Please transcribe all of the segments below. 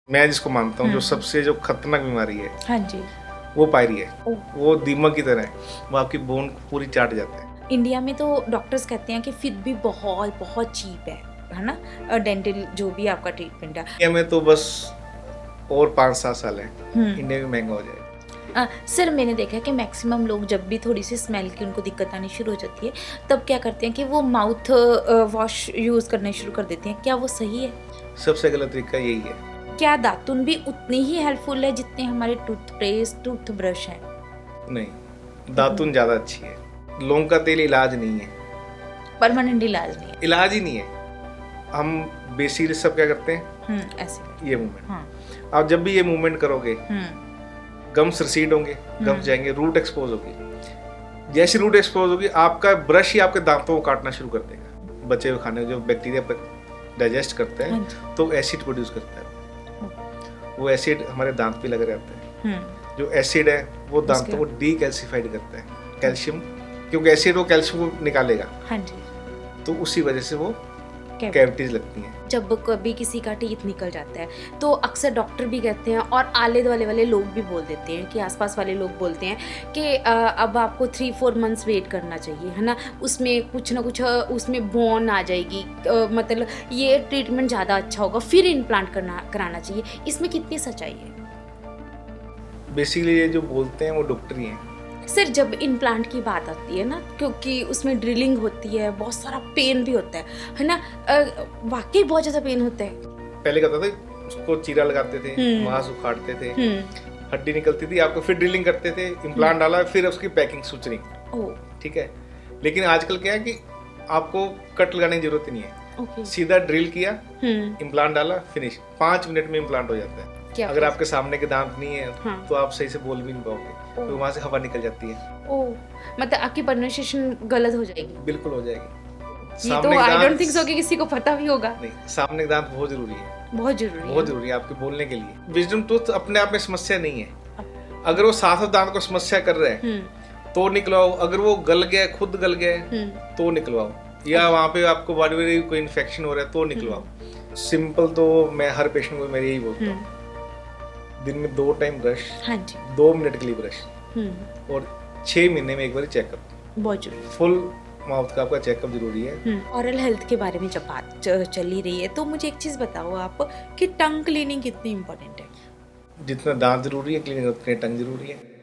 मैं जिसको मानता हूँ जो सबसे जो खतरनाक बीमारी है हाँ जी। वो पायरी है। ओह। वो दीमक की तरह है, वो आपकी बोन को पूरी चाट जाता है। इंडिया में तो डॉक्टर्स कहते हैं कि फिर भी बहुत बहुत चीप है ना? डेंटल जो भी आपका ट्रीटमेंट है। इंडिया में तो बस और 5-7 साल है, हम्म। इंडिया में महंगा हो जाएगा। सर मैंने देखा है कि मैक्सिमम लोग जब भी थोड़ी सी स्मेल की उनको दिक्कत आनी शुरू हो जाती है तब क्या करते हैं कि वो माउथ वॉश यूज़ करने शुरू कर देते हैं। क्या वो सही है? सबसे गलत तरीका यही है। क्या दातुन भी उतनी ही हेल्पफुल है जितने हमारे टूथपेस्ट टूथब्रश हैं? नहीं, दातुन ज़्यादा अच्छी है। लौंग का तेल इलाज नहीं है, परमानेंट इलाज नहीं है। इलाज ही नहीं है। हम बेसिकली सब क्या करते हैं, ऐसे। ये मूवमेंट। हाँ। आप जब भी ये मूवमेंट करोगे हम्म। गम्स रिसीड होंगे, गम्स जाएंगे, रूट एक्सपोज होगी। जैसे रूट एक्सपोज होगी आपका ब्रश ही आपके दांतों को काटना शुरू कर देगा। बचे हुए खाने जो बैक्टीरिया डाइजेस्ट करते हैं तो एसिड प्रोड्यूस करता है। वो एसिड हमारे दांत पे लगे रहता है। जो एसिड है वो दांतों को डीकैल्सिफाइड करता है। कैल्शियम, क्योंकि एसिड वो कैल्शियम को निकालेगा। हाँ जी। तो उसी वजह से वो कैविटीज लगती हैं। जब कभी किसी का टीथ निकल जाता है तो अक्सर डॉक्टर भी कहते हैं और आले दुआले वाले लोग भी बोल देते हैं कि आसपास वाले लोग बोलते हैं कि अब आपको 3-4 मंथ्स वेट करना चाहिए, है ना? उसमें कुछ ना कुछ उसमें बोन आ जाएगी, मतलब ये ट्रीटमेंट ज़्यादा अच्छा होगा, फिर इम्प्लांट कराना चाहिए। इसमें कितनी सच्चाई है? बेसिकली ये जो बोलते हैं वो डॉक्टर ही हैं। सर जब इम्प्लांट की बात आती है ना, क्योंकि उसमें ड्रिलिंग होती है, बहुत सारा पेन भी होता है ना? वाकई बहुत ज़्यादा पेन होता है। पहले क्या होता था, उसको चीरा लगाते थे, मांस उखाड़ते थे, हड्डी निकलती थी, आपको फिर ड्रिलिंग करते थे, इम्प्लांट डाला, फिर उसकी पैकिंग सुचरी। ठीक है। लेकिन आजकल क्या है कि आपको कट लगाने की जरूरत ही नहीं है। सीधा ड्रिल किया, इम्प्लांट डाला, फिनिश। 5 मिनट में इम्प्लांट हो जाता है। अगर आपके सामने के दांत नहीं है तो आप सही से बोल भी नहीं पाओगे, तो वहां से हवा निकल जाती है। मतलब आपकी प्रोनाउंसिएशन गलत हो जाएगी। बिल्कुल हो जाएगी। ये तो आई डोंट थिंक सो कि किसी को पता भी होगा। नहीं, सामने के दांत बहुत जरूरी है। बहुत जरूरी है आपके बोलने के लिए। विजडम टूथ अपने आप में समस्या नहीं है। अगर वो साथ दांत को समस्या कर रहा है तो निकलवाओ। अगर वो गल गया, खुद गल गया तो निकलवाओ, या वहाँ पे आपको बॉडी में कोई इन्फेक्शन हो रहा है तो निकलवाओ। सिंपल तो मैं हर पेशेंट को मैं यही बोलता हूँ, दिन में 2 टाइम ब्रश। हाँ जी। 2 मिनट के लिए ब्रश, और 6 महीने में एक बार चेकअप। बहुत जरूरी। फुल माउथ का आपका चेकअप जरूरी है। ओरल हेल्थ के बारे में जब बात चल ही रही है तो मुझे एक चीज बताओ आप कि टंग क्लीनिंग कितनी इम्पोर्टेंट है? जितना दांत जरूरी है क्लीनिंग उतने टंग जरूरी है।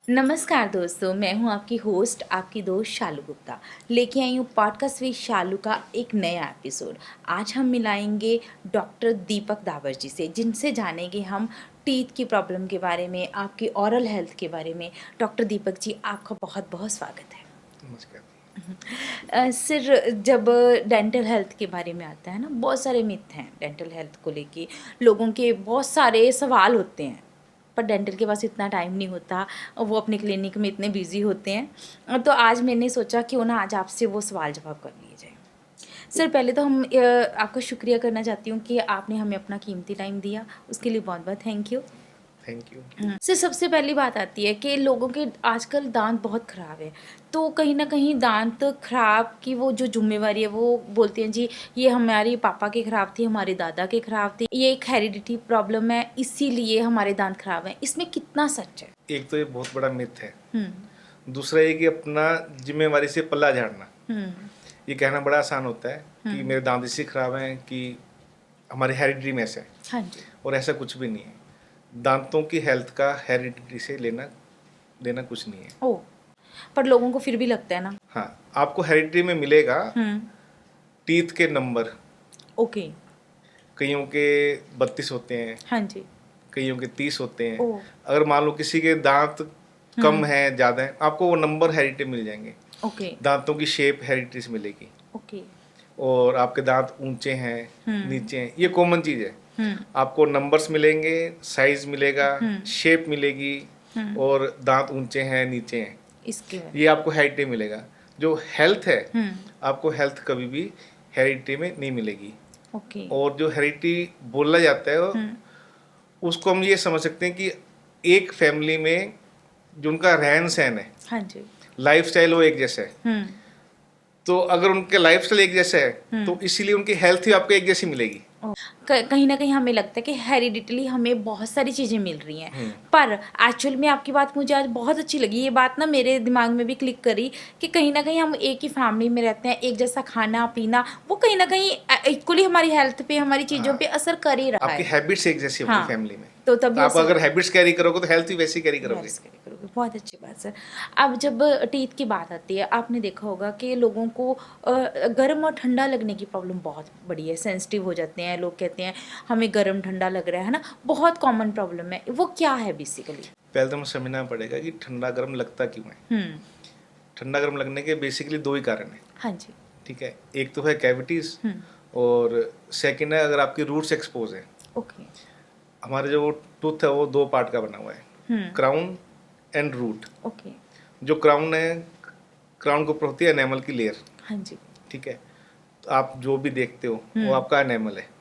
नमस्कार दोस्तों, मैं हूं आपकी होस्ट, आपकी दोस्त शालू गुप्ता, लेके आई हूँ पॉडकास्ट विद शालू का एक नया एपिसोड। आज हम मिलाएंगे डॉक्टर दीपक दावर जी से, जिनसे जानेंगे हम टीथ की प्रॉब्लम के बारे में, आपकी ओरल हेल्थ के बारे में। डॉक्टर दीपक जी, आपका बहुत बहुत स्वागत है। नमस्कार। सर जब डेंटल हेल्थ के बारे में आता है ना, बहुत सारे मिथ हैं डेंटल हेल्थ को लेके। लोगों के बहुत सारे सवाल होते हैं, पर डेंटल के पास इतना टाइम नहीं होता, वो अपने क्लिनिक में इतने बिजी होते हैं। तो आज मैंने सोचा क्यों ना आज आपसे वो सवाल जवाब कर लिए जाए। सर पहले तो हम आपका शुक्रिया करना चाहती हूँ कि आपने हमें अपना कीमती टाइम दिया, उसके लिए बहुत बहुत thank you. Thank you. Sir सबसे पहली बात आती है कि लोगों के आजकल दांत बहुत ख़राब है, तो कहीं ना कहीं दांत खराब की वो जो जिम्मेवारी है वो बोलते हैं जी ये हमारे पापा के ख़राब थी, हमारे दादा के ख़राब थी, ये एक हेरिडिटी प्रॉब्लम है, इसीलिए हमारे दांत खराब हैं। इसमें कितना सच है? एक तो ये बहुत बड़ा मिथ है। दूसरा ये कि अपना जिम्मेवारी से पल्ला झाड़ना। ये कहना बड़ा आसान होता है कि मेरे दांत इससे खराब हैं कि हमारी हेरिडिटी में ऐसा है। हाँ जी। और ऐसा कुछ भी नहीं है। दांतों की हेल्थ का हेरिडिटी से लेना देना कुछ नहीं है। ओह, पर लोगों को फिर भी लगता है ना। हाँ, आपको हेरिडिटी में मिलेगा टीथ के नंबर। ओके। कईयों के 32 होते हैं। हाँ जी। कईयों के 30 होते हैं। अगर मान लो किसी के दांत कम है, ज़्यादा है, आपको वो नंबर हेरिडिटी मिल जाएंगे। ओके। दांतों की शेप हेरिडिटी से मिलेगी। ओके। और आपके दांत ऊंचे हैं, नीचे हैं, ये कॉमन चीज़ है। आपको नंबर्स मिलेंगे, साइज मिलेगा, शेप मिलेगी, और दांत ऊंचे हैं, नीचे हैं, इसके ये आपको हेरिडिटी मिलेगा। जो हेल्थ है, आपको हेल्थ कभी भी हेरिडिटी में नहीं मिलेगी। ओके। और जो हेरिडिटी बोला जाता है उसको हम ये समझ सकते हैं कि एक फैमिली में जो उनका रहन सहन है, हाँ जी। लाइफस्टाइल वो एक जैसा है, तो अगर उनके लाइफस्टाइल एक जैसा है तो इसीलिए उनकी हेल्थ भी आपको एक जैसी मिलेगी। कहीं ना कहीं हमें लगता है कि हेरिडिटली हमें बहुत सारी चीज़ें मिल रही हैं, पर एक्चुअल में आपकी बात मुझे आज बहुत अच्छी लगी। ये बात ना मेरे दिमाग में भी क्लिक करी कि कहीं ना कहीं हम एक ही फैमिली में रहते हैं, एक जैसा खाना पीना वो कहीं ना कहीं इक्वली हमारी हेल्थ पे, हमारी चीज़ों पे असर कर ही रहा आपकी है। हैबिट्स एक जैसी होगी हाँ, फैमिली में, तो तभी आप असर अगर हैबिट्स कैरी करोगे तो हेल्थ भी वैसी कैरी करोगे। Yes, करोगे। बहुत अच्छी बात सर। अब जब टीथ की बात आती है, आपने देखा होगा कि लोगों को गर्म और ठंडा लगने की प्रॉब्लम बहुत बड़ी है, सेंसिटिव हो जाते हैं, लोग कहते हैं हमें गर्म ठंडा लग रहा है ना, बहुत कॉमन प्रॉब्लम है। वो क्या है बेसिकली? पहले तो हमें समझना पड़ेगा कि ठंडा गर्म लगता क्यों है। ठंडा गर्म लगने के बेसिकली दो ही कारण है। हाँ जी। ठीक है, एक तो है कैविटीज और सेकंड है अगर आपकी रूट्स एक्सपोज है। ओके। हमारे जो टूथ है वो दो पार्ट का बना हुआ है, क्राउन एंड रूट। ओके। जो क्राउन है, क्राउन के ऊपर होती है एनेमल की लेयर। हाँ जी। ठीक है, तो आप जो भी देखते हो वो आपका एनेमल है।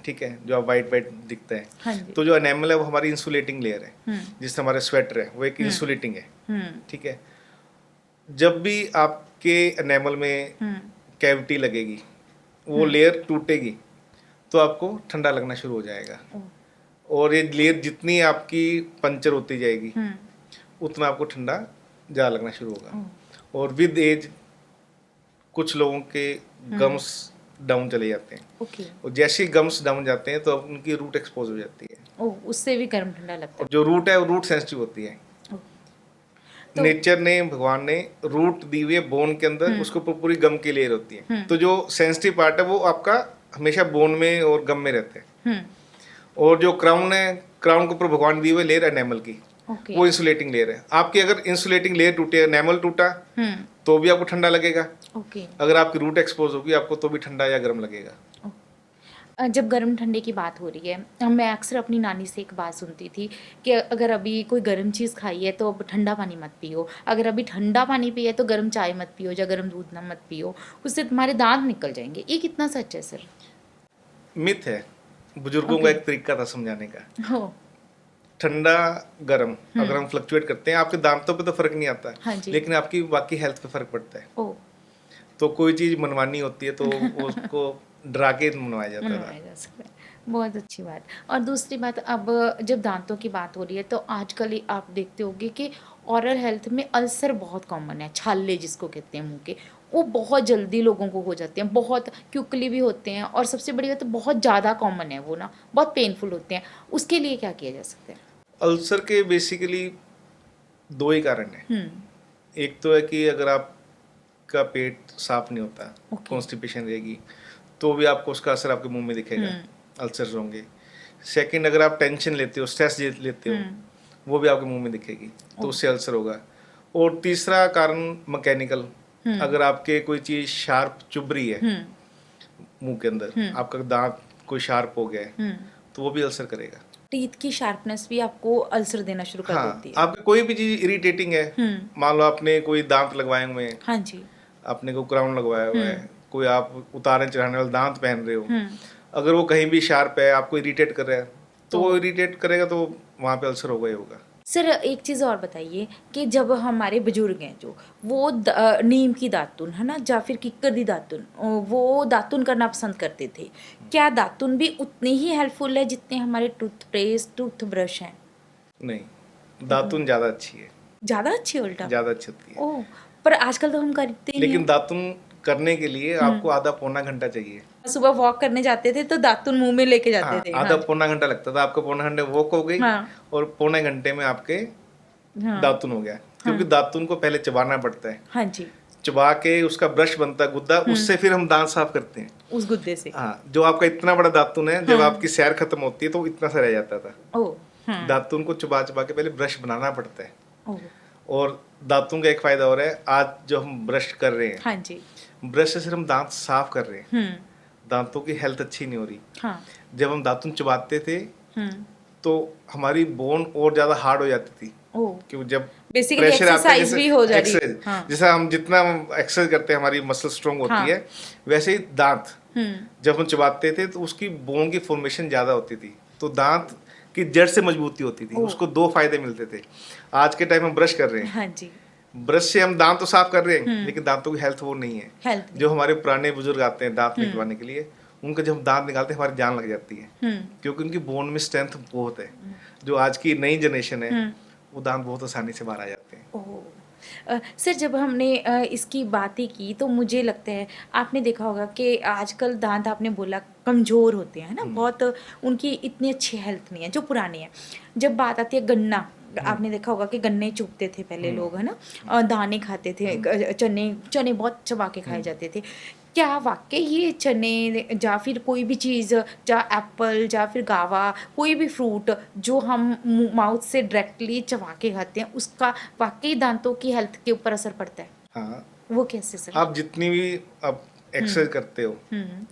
ठीक है, जो आप वाइट वाइट दिखता है। हाँ जी। तो जो एनेमल है वो हमारी इंसुलेटिंग लेयर है, जिससे हमारे स्वेटर है वो एक इंसुलेटिंग है। ठीक है, जब भी आपके एनेमल में कैविटी लगेगी, वो लेयर टूटेगी तो आपको ठंडा लगना शुरू हो जाएगा। और ये लेयर जितनी आपकी पंचर होती जाएगी उतना आपको ठंडा ज़्यादा लगना शुरू होगा। और विद एज कुछ लोगों के गम्स डाउन चले जाते हैं। ओके। और जैसे ही गम्स डाउन जाते हैं तो अब उनकी रूट एक्सपोज हो जाती है। ओह, उससे भी गर्म ठंडा लगता और जो रूट है वो रूट सेंसिटिव होती है। तो नेचर ने, भगवान ने रूट दी हुई है बोन के अंदर, उसके ऊपर पूरी गम की लेयर होती है। तो जो सेंसिटिव पार्ट है वो आपका हमेशा बोन में और गम में रहता है। और जो क्राउन है, क्राउन के ऊपर भगवान दी हुई लेयर एनेमल की, ओके। वो इंसुलेटिंग लेयर है। आपकी अगर इंसुलेटिंग लेयर टूटे, एनेमल टूटा तो भी आपको ठंडा लगेगा। ओके। अगर आपकी रूट एक्सपोज होगी आपको तो भी ठंडा या गर्म लगेगा। जब गर्म ठंडे की बात हो रही है, मैं अक्सर अपनी नानी से एक बात सुनती थी कि अगर अभी कोई गर्म चीज़ खाई है तो अब ठंडा पानी मत पियो, अगर अभी ठंडा पानी पिए तो गर्म चाय मत पियो या गर्म दूध ना मत पियो, उससे तुम्हारे दांत निकल जाएंगे। ये कितना सच है सर? मिथ है, बुजुर्गों का एक तरीका था समझाने का। हो। ठंडा गर्म अगर हम फ्लक्चुएट करते हैं आपके दांतों पे तो फर्क नहीं आता, हाँ जी। लेकिन आपकी बाकी हेल्थ पे फर्क पड़ता है। ओ, तो कोई चीज़ मनवानी होती है तो उसको डरा के मनवाया जाता था। मनवाया जा सकता है। बहुत अच्छी बात। और दूसरी बात, अब जब दांतों की बात हो रही है तो आजकल ही आप देखते होंगे कि ओरल हेल्थ में अल्सर बहुत कॉमन है, छाले जिसको कहते हैं मुंह के, वो बहुत जल्दी लोगों को हो जाते हैं, बहुत क्विकली भी होते हैं, और सबसे बड़ी बात तो बहुत ज़्यादा कॉमन है वो ना, बहुत पेनफुल होते हैं। उसके लिए क्या किया जा सकता है? अल्सर के बेसिकली दो ही कारण है। एक तो है कि अगर आपका पेट साफ नहीं होता, कॉन्स्टिपेशन रहेगी, तो भी आपको उसका असर आपके मुंह में दिखेगा, अल्सर्स होंगे। सेकंड, अगर आप टेंशन लेते हो, स्ट्रेस लेते हो, वो भी आपके मुंह में दिखेगी, तो उससे अल्सर होगा। और तीसरा कारण मैकेनिकल, अगर आपके कोई चीज़ शार्प चुभ रही है मुंह के अंदर, आपका दांत कोई शार्प हो गया है, तो वो भी अल्सर करेगा। टीथ की शार्पनेस भी आपको अल्सर देना शुरू कर देती है। आप कोई भी चीज़ इरिटेटिंग है, मान लो आपने कोई दांत लगवाए हुए हैं, हाँ जी। आपने कोई क्राउन लगवाया हुआ है, कोई आप उतारने चढ़ाने वाले दांत पहन रहे हो, अगर वो कहीं भी शार्प है, आपको इरिटेट कर रहा है, तो वो इरिटेट करेगा तो वहाँ पे अल्सर होगा ही होगा। सर एक चीज़ और बताइए कि जब हमारे बुजुर्ग हैं जो, वो नीम की दातुन है ना, या फिर किक्कर दी दातुन, वो दातुन करना पसंद करते थे, क्या दातुन भी उतनी ही हेल्पफुल है जितने हमारे टूथपेस्ट टूथ ब्रश हैं? नहीं, दातुन ज़्यादा अच्छी है। ज़्यादा अच्छी? उल्टा? ज़्यादा अच्छी होती है। ओह, पर आजकल तो हम करते ही लेकिन हैं। दातुन करने के लिए आपको आधा पौना घंटा चाहिए। सुबह वॉक करने जाते थे तो दातुन मुंह में लेके जाते थे। आधा पौना घंटा लगता था, आपका पौना घंटे वॉक हो गई और पौने घंटे में आपके दातुन हो गया। क्योंकि दातुन को पहले चबाना पड़ता है। हाँ जी। चबा के उसका ब्रश बनता है गुद्दा, उससे फिर हम दांत साफ करते हैं उस गुद्दे से। हाँ, जो आपका इतना बड़ा दातुन है, जब आपकी सैर खत्म होती है तो इतना सा रह जाता था। दातुन को चबा चबा के पहले ब्रश बनाना पड़ता है। और दातुन का एक फायदा और है, आज जो हम ब्रश कर रहे हैं, हाँ जी, ब्रश से सिर्फ हम दांत साफ कर रहे हैं, दांतों की हेल्थ अच्छी नहीं हो रही। हाँ। जब हम दातुन चबाते थे तो हमारी बोन और ज्यादा हार्ड हो जाती थी। क्योंकि जब प्रेशर आता है, भी हो जा रही एक्सरसाइज जैसा हम जितना एक्सरसाइज करते हैं हमारी मसल स्ट्रांग होती है, वैसे ही दांत जब हम चबाते थे तो उसकी बोन की फॉर्मेशन ज़्यादा होती थी, तो दांत की जड़ से मजबूती होती थी। उसको 2 फायदे मिलते थे। आज के टाइम में ब्रश कर रहे हैं, हाँ जी, ब्रश से हम दांत तो साफ कर रहे हैं, लेकिन दांतों की हेल्थ वो नहीं है। हेल्थ जो हमारे पुराने बुजुर्ग आते हैं दांत निकलवाने के लिए, उनका जब हम दांत निकालते हैं हमारी जान लग जाती है, क्योंकि उनकी बोन में स्ट्रेंथ बहुत है। जो आज की नई जनरेशन है वो दांत बहुत आसानी से बाहर आ जाते हैं। ओह! सर जब हमने इसकी बातें की तो मुझे लगता है आपने देखा होगा कि आजकल दांत आपने बोला कमज़ोर होते हैं, है ना? बहुत उनकी इतनी अच्छी हेल्थ नहीं है, जो पुराने हैं। जब बात आती है गन्ना, आपने देखा होगा कि गन्ने चुभते थे पहले लोग, है ना? दाने खाते थे, चने चने बहुत चबा के खाए जाते थे। क्या वाक़ई ये चने या फिर कोई भी चीज़ या एप्पल या फिर गावा, कोई भी फ्रूट जो हम माउथ से डायरेक्टली चबा के खाते हैं, उसका वाक़ई दांतों की हेल्थ के ऊपर असर पड़ता है? हाँ, वो कैसे सर? आप जितनी भी आप एक्सरसाइज करते हो,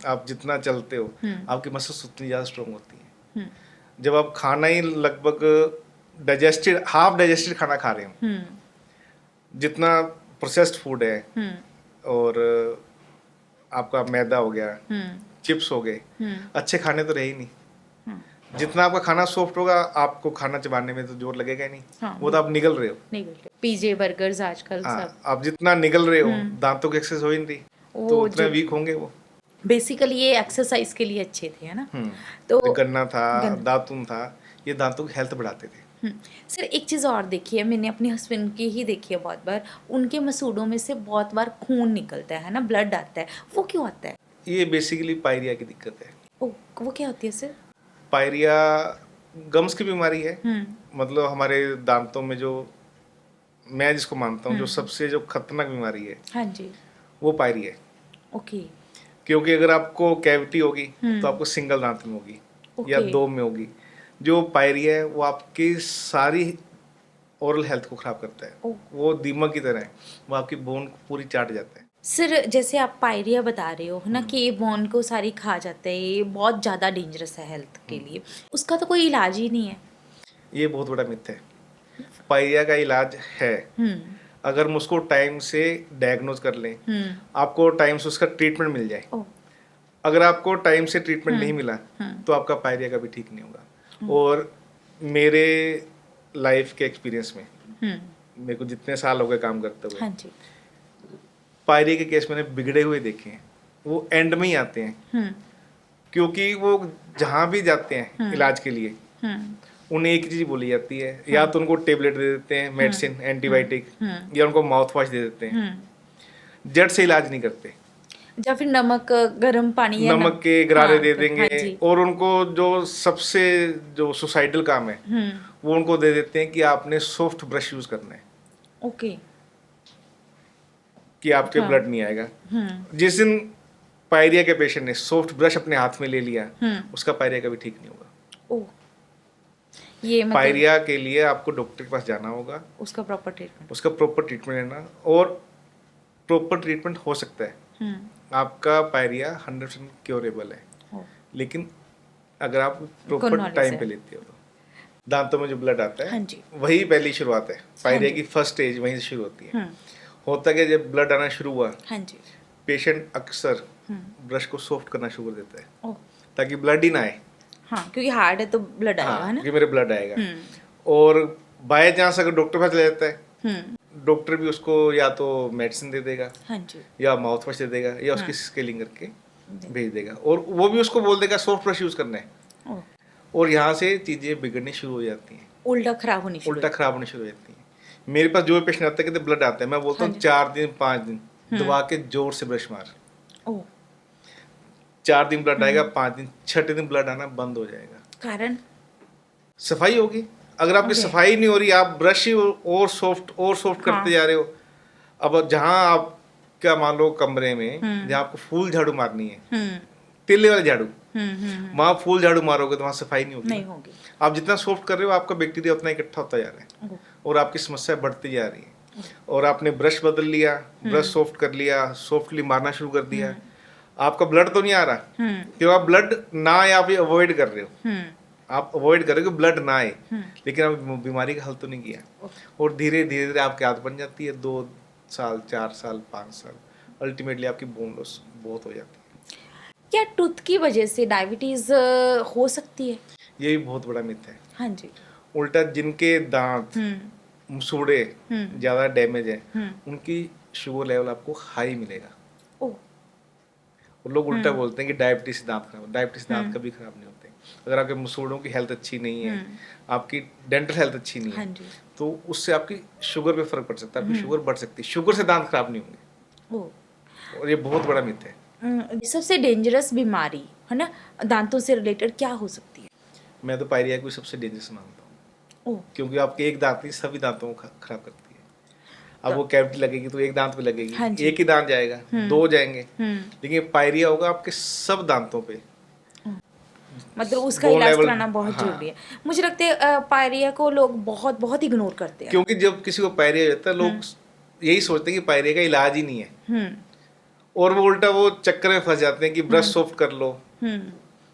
आप जितना चलते हो, आपकी मसल्स उतनी ज़्यादा स्ट्रांग होती हैं। जब आप खाना ही लगभग डाइजेस्टेड, हाफ डाइजेस्टेड खाना खा रहे हो, जितना प्रोसेस्ड फूड है और आपका मैदा हो गया, चिप्स हो गए, अच्छे खाने तो रहे ही नहीं। जितना आपका खाना सॉफ्ट होगा, आपको खाना चबाने में तो जोर लगेगा ही नहीं। हाँ, वो तो आप निगल रहे हो। नहीं बोलते पिज़्ज़े, बर्गर्स आजकल सब हाँ, आप जितना निगल रहे हो, दांतों की एक्सरसाइज हो ही नहीं रही, तो वो उतने जो वीक होंगे वो। बेसिकली ये एक्सरसाइज के लिए अच्छे थे, है ना? तो तो गन्ना था, गन्ना। दातुन था, ये दांतों की हेल्थ बढ़ाते थे। सर एक चीज़ और देखी है मैंने अपने हस्बैंड की ही देखी है बहुत बार, उनके मसूड़ों में से बहुत बार खून निकलता है ना, ब्लड आता है, वो क्यों आता है? ये बेसिकली पायरिया की दिक्कत है। ओ, वो क्या होती है सर? पायरिया गम्स की बीमारी है। मतलब हमारे दांतों में जो, मैं जिसको मानता हूँ जो सबसे जो खतरनाक बीमारी है, हाँ जी, वो पायरिया है। ओके, क्योंकि अगर आपको कैविटी होगी तो आपको सिंगल दांत में होगी या ओके, 2 में होगी। जो पायरिया है वो आपकी सारी ओरल हेल्थ को खराब करता है। ओ। वो दीमक की तरह है, वो आपकी बोन को पूरी चाट जाता है। सर जैसे आप पायरिया बता रहे हो है ना कि ये बोन को सारी खा जाता है, ये बहुत ज़्यादा डेंजरस है हेल्थ के लिए, उसका तो कोई इलाज ही नहीं है? ये बहुत बड़ा मिथ है। पायरिया का इलाज है, अगर हम उसको टाइम से डायग्नोज कर लें, आपको टाइम से उसका ट्रीटमेंट मिल जाए। ओ, अगर आपको टाइम से ट्रीटमेंट नहीं मिला तो आपका पायरिया कभी ठीक नहीं होगा। और मेरे लाइफ के एक्सपीरियंस में, मेरे को जितने साल हो गए काम करते हुए, हाँ जी, पायरिया के केस मैंने बिगड़े हुए देखे हैं। वो एंड में ही आते हैं, क्योंकि वो जहाँ भी जाते हैं इलाज के लिए, उन्हें एक चीज बोली जाती है, या तो उनको टेबलेट दे देते हैं, मेडिसिन, एंटीबायोटिक, या उनको माउथ वॉश दे देते हैं। जड़ से इलाज नहीं करते। या फिर नमक, गर्म पानी या नमक के गरारे हाँ, दे हाँ देंगे, जी, और उनको जो सबसे जो सुसाइडल काम है वो उनको दे देते हैं कि आपने सॉफ्ट ब्रश यूज करना है, ओके, कि आपके हाँ, ब्लड नहीं आएगा। जिस दिन पायरिया के पेशेंट ने सॉफ्ट ब्रश अपने हाथ में ले लिया, उसका पायरिया कभी ठीक नहीं होगा। ओ, ये मतलब पायरिया के लिए आपको डॉक्टर के पास जाना होगा, उसका प्रॉपर ट्रीटमेंट। उसका प्रॉपर ट्रीटमेंट लेना, और प्रॉपर ट्रीटमेंट हो सकता है। आपका पायरिया 100% क्योरेबल है, लेकिन अगर आप प्रॉपर knowledge टाइम है। पे लेते हो तो। दांतों में जो ब्लड आता है, हाँ जी, वही पहली शुरुआत है। पायरिया जी। की फर्स्ट स्टेज वहीं से शुरू होती है। होता क्या, जब ब्लड आना शुरू हुआ, हाँ जी, पेशेंट अक्सर ब्रश को सॉफ्ट करना शुरू कर देता है, ओ, ताकि ब्लड ही ना आए। हाँ क्योंकि हार्ड है तो ब्लड आएगा, है हाँ, ना? कि मेरे ब्लड आएगा। और बाय चांस अगर डॉक्टर पास ले जाता है, डॉक्टर भी उसको या तो मेडिसिन दे देगा, हाँ जी, या माउथ वॉश दे देगा, या उसकी स्केलिंग करके भेज देगा, और वो भी उसको बोल देगा सॉफ्ट ब्रश यूज करना है। ओ, और यहाँ से चीजें बिगड़नी शुरू हो जाती हैं, उल्टा खराब होनी शुरू उल्टा खराब होनी शुरू हो जाती है। मेरे पास जो भी पेशेंट आता है कहते ब्लड आता है, मैं बोलता हाँ हूँ जी। 4 दिन 5 दिन दबा के जोर से ब्रश मार। ओ, 4 दिन ब्लड आएगा, 5 दिन, 6ठे दिन ब्लड आना बंद हो जाएगा। कारण? सफाई होगी। अगर आपकी Okay. सफाई नहीं हो रही, आप ब्रश ही और सॉफ्ट करते हाँ। जा रहे हो। अब जहाँ आप क्या मान लो कमरे में जहाँ आपको फूल झाड़ू मारनी है, तिल्ले वाले झाड़ू, वहाँ फूल झाड़ू मारोगे तो वहाँ सफाई नहीं होगी। नहीं होगी। आप जितना सॉफ्ट कर रहे हो, आपका बैक्टीरिया उतना इकट्ठा होता जा रहा है, ओ, और आपकी समस्या बढ़ती जा रही है। और आपने ब्रश बदल लिया, ब्रश सॉफ्ट कर लिया, सॉफ्टली मारना शुरू कर दिया, आपका ब्लड तो नहीं आ रहा, क्योंकि आप ब्लड ना आए आप ये अवॉइड कर रहे हो। आप अवॉइड करोगे ब्लड ना आए, लेकिन आप बीमारी का हल तो नहीं किया। और धीरे धीरे आपकी आदत बन जाती है, 2 साल 4 साल 5 साल, अल्टीमेटली आपकी बोन लॉस बहुत हो जाती है। क्या टूथ की वजह से डायबिटीज हो सकती है? ये भी बहुत बड़ा मिथ है। हाँ जी। उल्टा जिनके दांत मसूड़े ज़्यादा डैमेज है उनकी शुगर लेवल आपको हाई मिलेगा। ओ। और लोग उल्टा बोलते हैं कि डायबिटीज से दांत खराब, डायबिटीज दांत कभी खराब नहीं होते। अगर आपके मसूड़ों की हेल्थ अच्छी नहीं है, आपकी डेंटल हेल्थ अच्छी नहीं हाँ है, जी। तो उससे आपकी शुगर पे फर्क पड़ सकता है, आपकी शुगर बढ़ सकती है। शुगर से दांत खराब नहीं होंगे। ओ। और ये बहुत बड़ा मिथ है। सबसे डेंजरस बीमारी है ना दांतों से रिलेटेड क्या हो सकती है? मैं तो पायरिया को सबसे डेंजरस मानता हूँ, ओ। क्योंकि आपके एक दांत नहीं सभी दांतों को खराब करती है। अब तो वो कैविटी लगेगी तो एक दांत पे लगेगी, हाँ जी। एक ही दांत जाएगा, दो जाएंगे, लेकिन पायरिया होगा आपके सब दांतों पे। मतलब उसका बोन इलाज लेवल, कराना बहुत हाँ। जरूरी है। मुझे लगता है पायरिया को लोग बहुत बहुत इग्नोर करते हैं। क्योंकि जब किसी को पायरिया होता है लोग यही सोचते हैं कि पायरिया का इलाज ही नहीं है, हम्म। और वो उल्टा वो चक्कर में फंस जाते हैं कि ब्रश सॉफ्ट कर लो,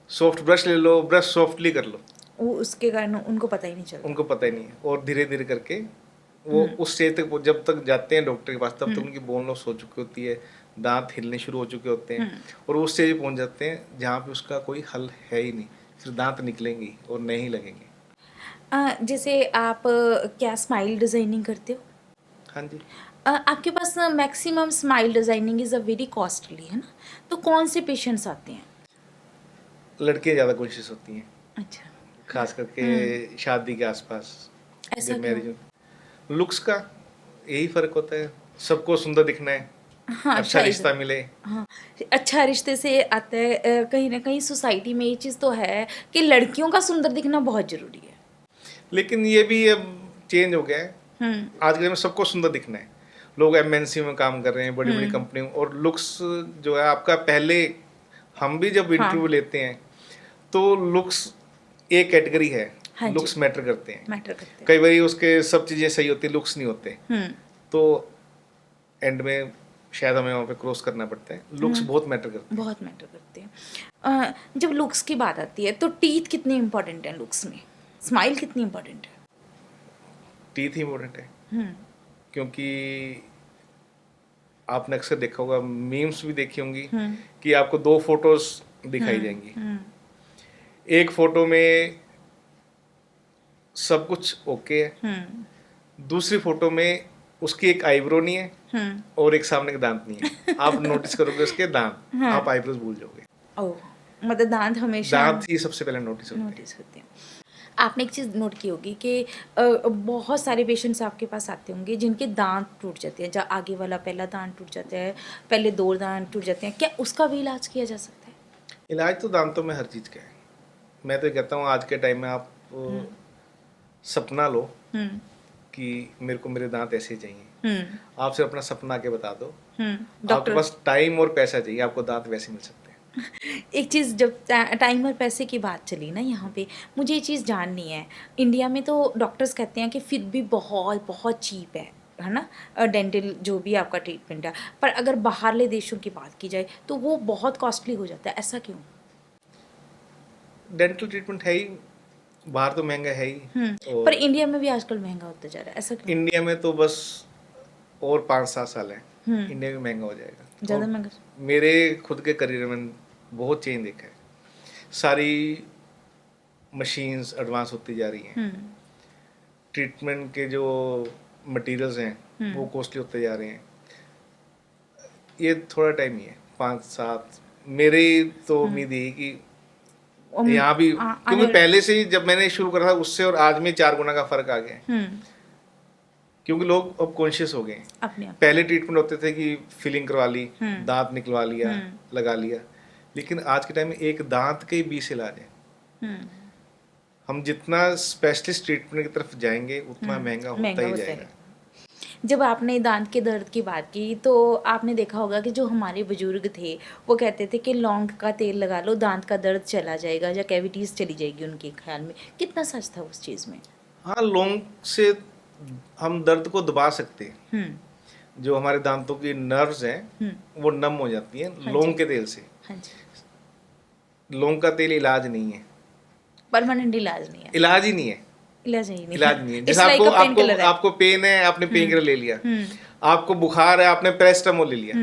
सॉफ्ट ब्रश ले लो, ब्रश सॉफ्टली कर लो। वो उसके कारण उनको पता ही नहीं चलता। उनको पता ही नहीं है, और धीरे धीरे करके वो उस स्टेज तक जब तक जाते हैं डॉक्टर के पास तब तक उनकी बोन लॉस हो चुकी होती है, दांत हिलने शुरू हो चुके होते हैं, और वो उस स्टेज पहुंच जाते हैं जहाँ पे उसका कोई हल है ही नहीं, फिर दांत निकलेंगे और नहीं लगेंगे। जैसे आप क्या स्माइल डिजाइनिंग करते हो? हाँ जी। आपके पास maximum smile designing is a very costly है ना, तो कौन से पेशेंट्स आते हैं? लड़कियां ज़्यादा कोशिश होती हैं, अच्छा। खास करके शादी के आसपास, ऐसा जब क्यों? मैरिज हो। लुक्स का यही फर्क होता है, सबको सुंदर दिखना है, हाँ अच्छा शायद। रिश्ता मिले। हाँ। अच्छा रिश्ते से आता है कहीं ना कहीं सोसाइटी में ये चीज़ तो है कि लड़कियों का सुंदर दिखना बहुत ज़रूरी है। लेकिन ये भी अब चेंज हो गया है, हम्म। आज के टाइम में सबको सुंदर दिखना है। लोग एमएनसी में काम कर रहे हैं, बड़ी बड़ी कंपनी, और लुक्स जो है आपका, पहले हम भी जब हाँ। इंटरव्यू लेते हैं तो लुक्स एक कैटेगरी है, हाँ जी। लुक्स मैटर करते हैं। मैटर करते हैं। कई बार उसके सब चीज़ें सही होती है, लुक्स नहीं होते, तो एंड में शायद हमें वहाँ पे क्रॉस करना पड़ता है। लुक्स बहुत मैटर करते हैं। बहुत मैटर करते हैं। जब लुक्स की बात आती है तो टीथ कितने इम्पोर्टेंट हैं लुक्स में? स्माइल कितनी इम्पोर्टेंट है? टीथ ही इम्पोर्टेंट है, क्योंकि आपने अक्सर देखा होगा, मीम्स भी देखी होंगी कि आपको दो फोटोज दिखाई जाएंगी। एक फोटो में सब कुछ ओके है, दूसरी फोटो में उसकी एक आईब्रो नहीं है और एक सामने का दांत नहीं है। आप नोटिस करोगे उसके दांत, आप आईब्रोज भूल जाओगे। ओह, मतलब दांत हमेशा दांत ही सबसे पहले नोटिस होते हैं। नोटिस होते हैं। आपने एक चीज़ नोट की होगी कि बहुत सारे पेशेंट्स आपके पास आते होंगे जिनके दांत टूट जाते हैं, जहाँ आगे वाला पहला दांत टूट जाता है, पहले दो दांत टूट जाते हैं, क्या उसका भी इलाज किया जा सकता है? इलाज तो दांतों में हर चीज़ का है। मैं तो ये कहता हूँ आज के टाइम में आप सपना लो कि मेरे को मेरे दांत ऐसे चाहिए, आप सिर्फ अपना सपना के बता दो, आपके पास टाइम और पैसा चाहिए, आपको दांत वैसे मिल सकते हैं। एक चीज़, जब टाइम और पैसे की बात चली ना यहाँ पे, मुझे ये चीज़ जाननी है। इंडिया में तो डॉक्टर्स कहते हैं कि फिर भी बहुत बहुत चीप है ना डेंटल जो भी आपका ट्रीटमेंट है, पर अगर बाहरले देशों की बात की जाए तो वो बहुत कॉस्टली हो जाता है, ऐसा क्यों? डेंटल ट्रीटमेंट है ही, बाहर तो महंगा है ही, पर इंडिया में भी आजकल महंगा होता जा रहा है, ऐसा क्यों? इंडिया में तो बस और 5-7 साल है, इंडिया में महंगा हो जाएगा। ज़्यादा महंगा? मेरे खुद के करियर में बहुत चेंज देखा है, सारी मशीन्स एडवांस होती जा रही हैं, ट्रीटमेंट के जो मटेरियल्स हैं वो कॉस्टली होते जा रहे हैं। ये थोड़ा टाइम ही है, 5-7, मेरी तो उम्मीद यही कि यहाँ भी, क्योंकि पहले से ही जब मैंने शुरू करा था उससे और आज में 4 गुना का फर्क आ गया है, क्योंकि लोग अब कॉन्शियस हो गए हैं। अपने आप। पहले ट्रीटमेंट होते थे कि फिलिंग करवा ली, दांत निकलवा लिया, लगा लिया, लेकिन आज के टाइम में एक दांत के 20 इलाज है। हम जितना स्पेशलिस्ट ट्रीटमेंट की तरफ जाएंगे उतना महंगा होता ही जाएगा। जब आपने दांत के दर्द की बात की तो आपने देखा होगा कि जो हमारे बुजुर्ग थे वो कहते थे कि लौंग का तेल लगा लो, दांत का दर्द चला जाएगा या कैविटीज़ चली जाएगी, उनके ख्याल में। कितना सच था उस चीज़ में? हाँ, लौंग से हम दर्द को दबा सकते हैं, जो हमारे दांतों की नर्व्स हैं वो नम हो जाती हैं लौंग के तेल से। हाँ जी। लौंग का तेल इलाज नहीं है, परमानेंट इलाज नहीं है। इलाज ही नहीं है, इलाज ही नहीं इलाज नहीं है। जैसे आपको पेन है, आपने पेन किलर ले लिया, आपको बुखार है, आपने पैरासिटामोल ले लिया,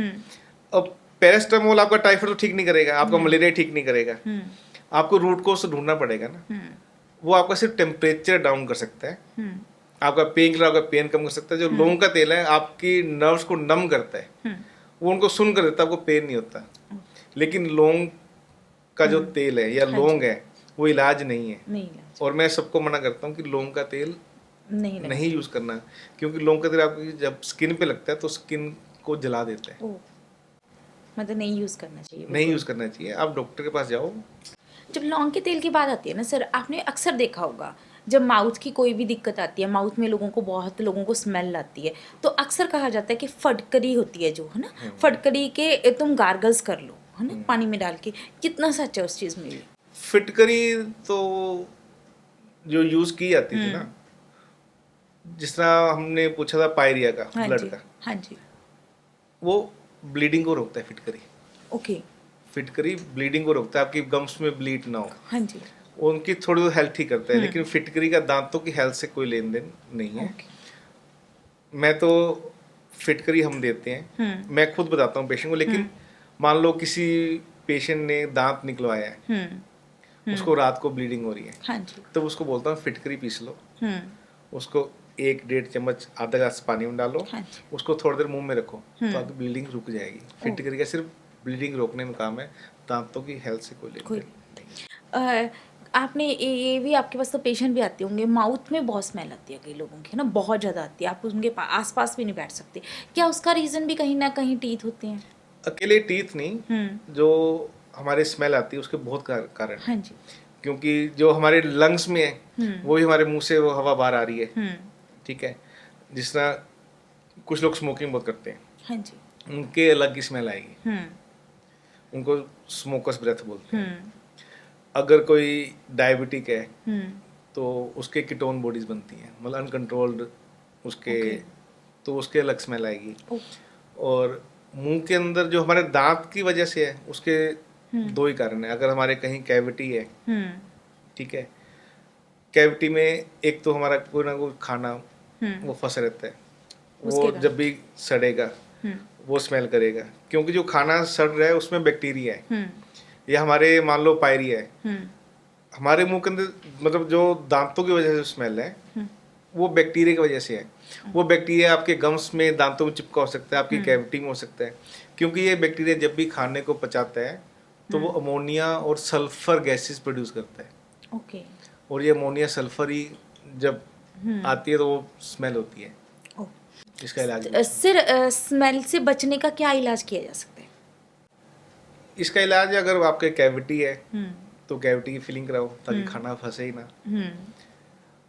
अब पैरास्टामोल आपका टाइफाइड तो ठीक नहीं करेगा, आपका मलेरिया ठीक नहीं करेगा, आपको रूट कोज ढूंढना पड़ेगा ना। वो आपका सिर्फ टेम्परेचर डाउन कर सकता है, आपका पेन किलर आपका पेन कम कर सकता है। जो लौंग का तेल है आपकी नर्व्स को नम करता है, वो उनको सुन कर देता है, आपको पेन नहीं होता। लेकिन लौंग का जो तेल है या लौंग है वो इलाज नहीं है। और मैं सबको मना करता हूँ कि लौंग का तेल नहीं यूज करना, क्योंकि लौंग का तेल आपकी जब स्किन पे लगता है तो स्किन को जला देता है। मतलब नहीं यूज करना चाहिए, नहीं यूज करना चाहिए। आप डॉक्टर के पास जाओ। जब लौंग के तेल की बात आती है ना सर, आपने अक्सर देखा होगा जब माउथ की कोई भी दिक्कत आती है, माउथ में बहुत लोगों को स्मेल आती है, तो अक्सर कहा जाता है कि फटकरी होती है जो है ना, फटकरी के तुम गार्गल्स कर लो, है ना, पानी में डाल के। कितना सच है उस चीज़ में? फिटकरी तो जो यूज की जाती थी ना, जिस तरह हमने पूछा था पायरिया का, ब्लड का, हाँ जी, वो ब्लीडिंग को रोकता है फिटकरी। ओके। फिटकरी ब्लीडिंग को रोकता है, आपकी गम्स में ब्लीड ना हो। हाँ जी। उनकी थोड़ी बहुत हेल्थ ठीक करता है, लेकिन फिटकरी का दांतों की हेल्थ से कोई लेन देन नहीं है। मैं तो फिटकरी हम देते हैं, मैं खुद बताता हूँ पेशेंट को। लेकिन मान लो किसी पेशेंट ने दांत निकलवाया है, उसको रात को ब्लीडिंग हो रही है, हाँ जी, तो उसको बोलता हूँ फिटकरी पीस लो, उसको 1-1.5 चम्मच आधा ग्लास पानी में डालो, हाँ उसको थोड़ी देर मुंह में रखो, तो आपकी ब्लीडिंग रुक जाएगी। फिटकरी का सिर्फ ब्लीडिंग रोकने में काम है, दांतों की हेल्थ से कोई लेन देन नहीं। आपने ये भी, आपके पास तो पेशेंट भी आते होंगे, माउथ में बहुत स्मेल आती है कई लोगों की, है ना, बहुत ज़्यादा आती है, आप उनके आसपास भी नहीं बैठ सकते। क्या उसका रीज़न भी कहीं ना कहीं टीथ होते हैं? अकेले टीथ नहीं, जो हमारे स्मेल आती है उसके बहुत कारण। हाँ जी। क्योंकि जो हमारे लंग्स में है वही हमारे मुंह से वो हवा बाहर आ रही है, ठीक है। जिस तरह कुछ लोग स्मोकिंग बहुत करते हैं, हाँ जी, उनके अलग की स्मेल आएगी, उनको स्मोकर्स ब्रेथ बोलते हैं। अगर कोई डायबिटिक है तो उसके कीटोन बॉडीज बनती हैं, मतलब अनकंट्रोल्ड उसके, तो उसके अलग स्मेल आएगी। और मुंह के अंदर जो हमारे दांत की वजह से है उसके 2 ही कारण है। अगर हमारे कहीं कैविटी है, ठीक है, कैविटी में एक तो हमारा कोई ना कोई खाना वो फंसा रहता है, वो जब भी सड़ेगा वो स्मेल करेगा, क्योंकि जो खाना सड़ रहा है उसमें बैक्टीरिया है, या हमारे मान लो पायरिया है, हमारे मुंह के अंदर, मतलब जो दांतों की वजह से स्मेल है वो बैक्टीरिया की वजह से है। वो बैक्टीरिया आपके गम्स में, दांतों में चिपका हो सकता है, आपकी कैविटी में हो सकता है, क्योंकि ये बैक्टीरिया जब भी खाने को पचाता है तो वो अमोनिया और सल्फर गैसेस प्रोड्यूस करता है। ओके। और ये अमोनिया सल्फर ही जब आती है तो वो स्मेल होती है। इसका इलाज सिर स्मेल से बचने का क्या इलाज किया जा सकता है? इसका इलाज, अगर आपके कैविटी है तो कैविटी की फिलिंग कराओ ताकि खाना फंसे ही ना,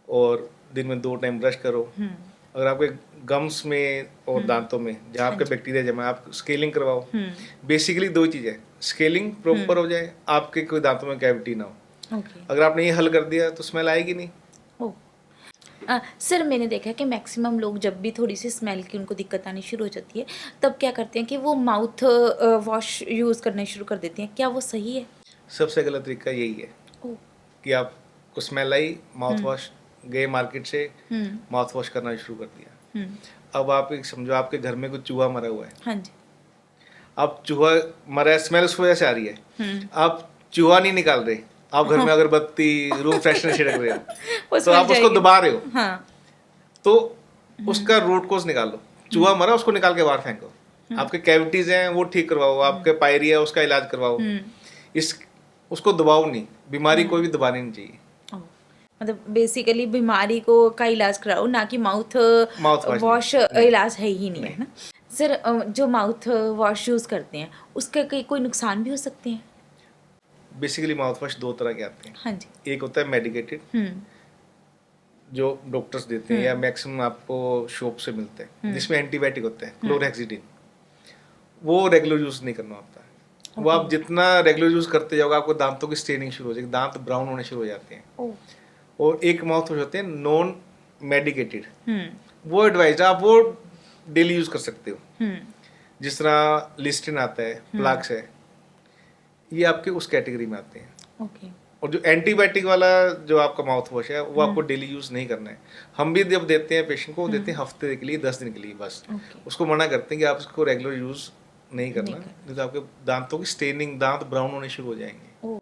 और दिन में 2 टाइम ब्रश करो। अगर आपके गम्स में और दांतों में जहाँ आपके बैक्टीरिया जमा है, आप स्केलिंग करवाओ। बेसिकली 2 चीज़ें, स्केलिंग प्रॉपर हो जाए, आपके कोई दांतों में कैविटी ना हो। अगर आपने ये हल कर दिया तो स्मेल आएगी नहीं। सर मैंने देखा है कि मैक्सिमम लोग जब भी थोड़ी सी स्मेल की उनको दिक्कत आनी शुरू हो जाती है तब क्या करते हैं कि वो माउथ वॉश यूज़ करने शुरू कर देते हैं। क्या वो सही है? सबसे गलत तरीका यही है कि आपको स्मेल आई, माउथ वॉश गए मार्केट से, माउथ वॉश करना शुरू कर दिया। अब आप एक समझो आपके घर में कुछ चूहा मरा हुआ है। हाँ जी। आप चूहा मरा है, स्मेल उस वजह से आ रही है, आप चूहा नहीं निकाल रहे, आप घर में अगरबत्ती, रूम फ्रेशनर छिड़क रहे हो तो आप उसको दबा रहे हो। हाँ। तो उसका रूट कोज निकाल लो। चूहा मरा, उसको निकाल के बाहर फेंको। आपके कैविटीज हैं वो ठीक करवाओ, आपके पायरिया है उसका इलाज करवाओ। उसको दबाओ नहीं, बीमारी कोई भी दबानी नहीं चाहिए। मतलब बेसिकली बीमारी को का इलाज कराओ, ना कि माउथ वॉश इलाज है ही नहीं, है ना सर? जो माउथ वॉश यूज़ करते हैं उसके कोई नुकसान भी हो सकते हैं? बेसिकली माउथ वॉश 2 तरह के आते हैं। हाँ जी। एक होता है मेडिकेटेड, जो डॉक्टर्स देते हैं या मैक्सिमम आपको शॉप से मिलते हैं, जिसमें एंटीबायोटिक होता है, क्लोरहेक्सिडिन। वो रेगुलर यूज नहीं करना होता है। वो आप जितना रेगुलर यूज करते जाओगे आपको दांतों की स्टेनिंग शुरू हो जाएगी, दांत ब्राउन होने शुरू हो जाते हैं। और एक माउथ वॉश होते हैं नॉन मेडिकेटेड, वो एडवाइज आप वो डेली यूज कर सकते हो। जिस तरह लिस्टिन आता है, प्लाक्स है, ये आपके उस कैटेगरी में आते हैं। और जो एंटीबायोटिक वाला जो आपका माउथ वॉश है वो आपको डेली यूज नहीं करना है। हम भी जब देते हैं पेशेंट को, देते हैं हफ्ते के लिए, 10 दिन के लिए बस। उसको मना करते हैं कि आप इसको रेगुलर यूज नहीं करना, नहीं तो आपके दांतों की स्टेनिंग, दांत ब्राउन होने शुरू हो जाएंगे। ओ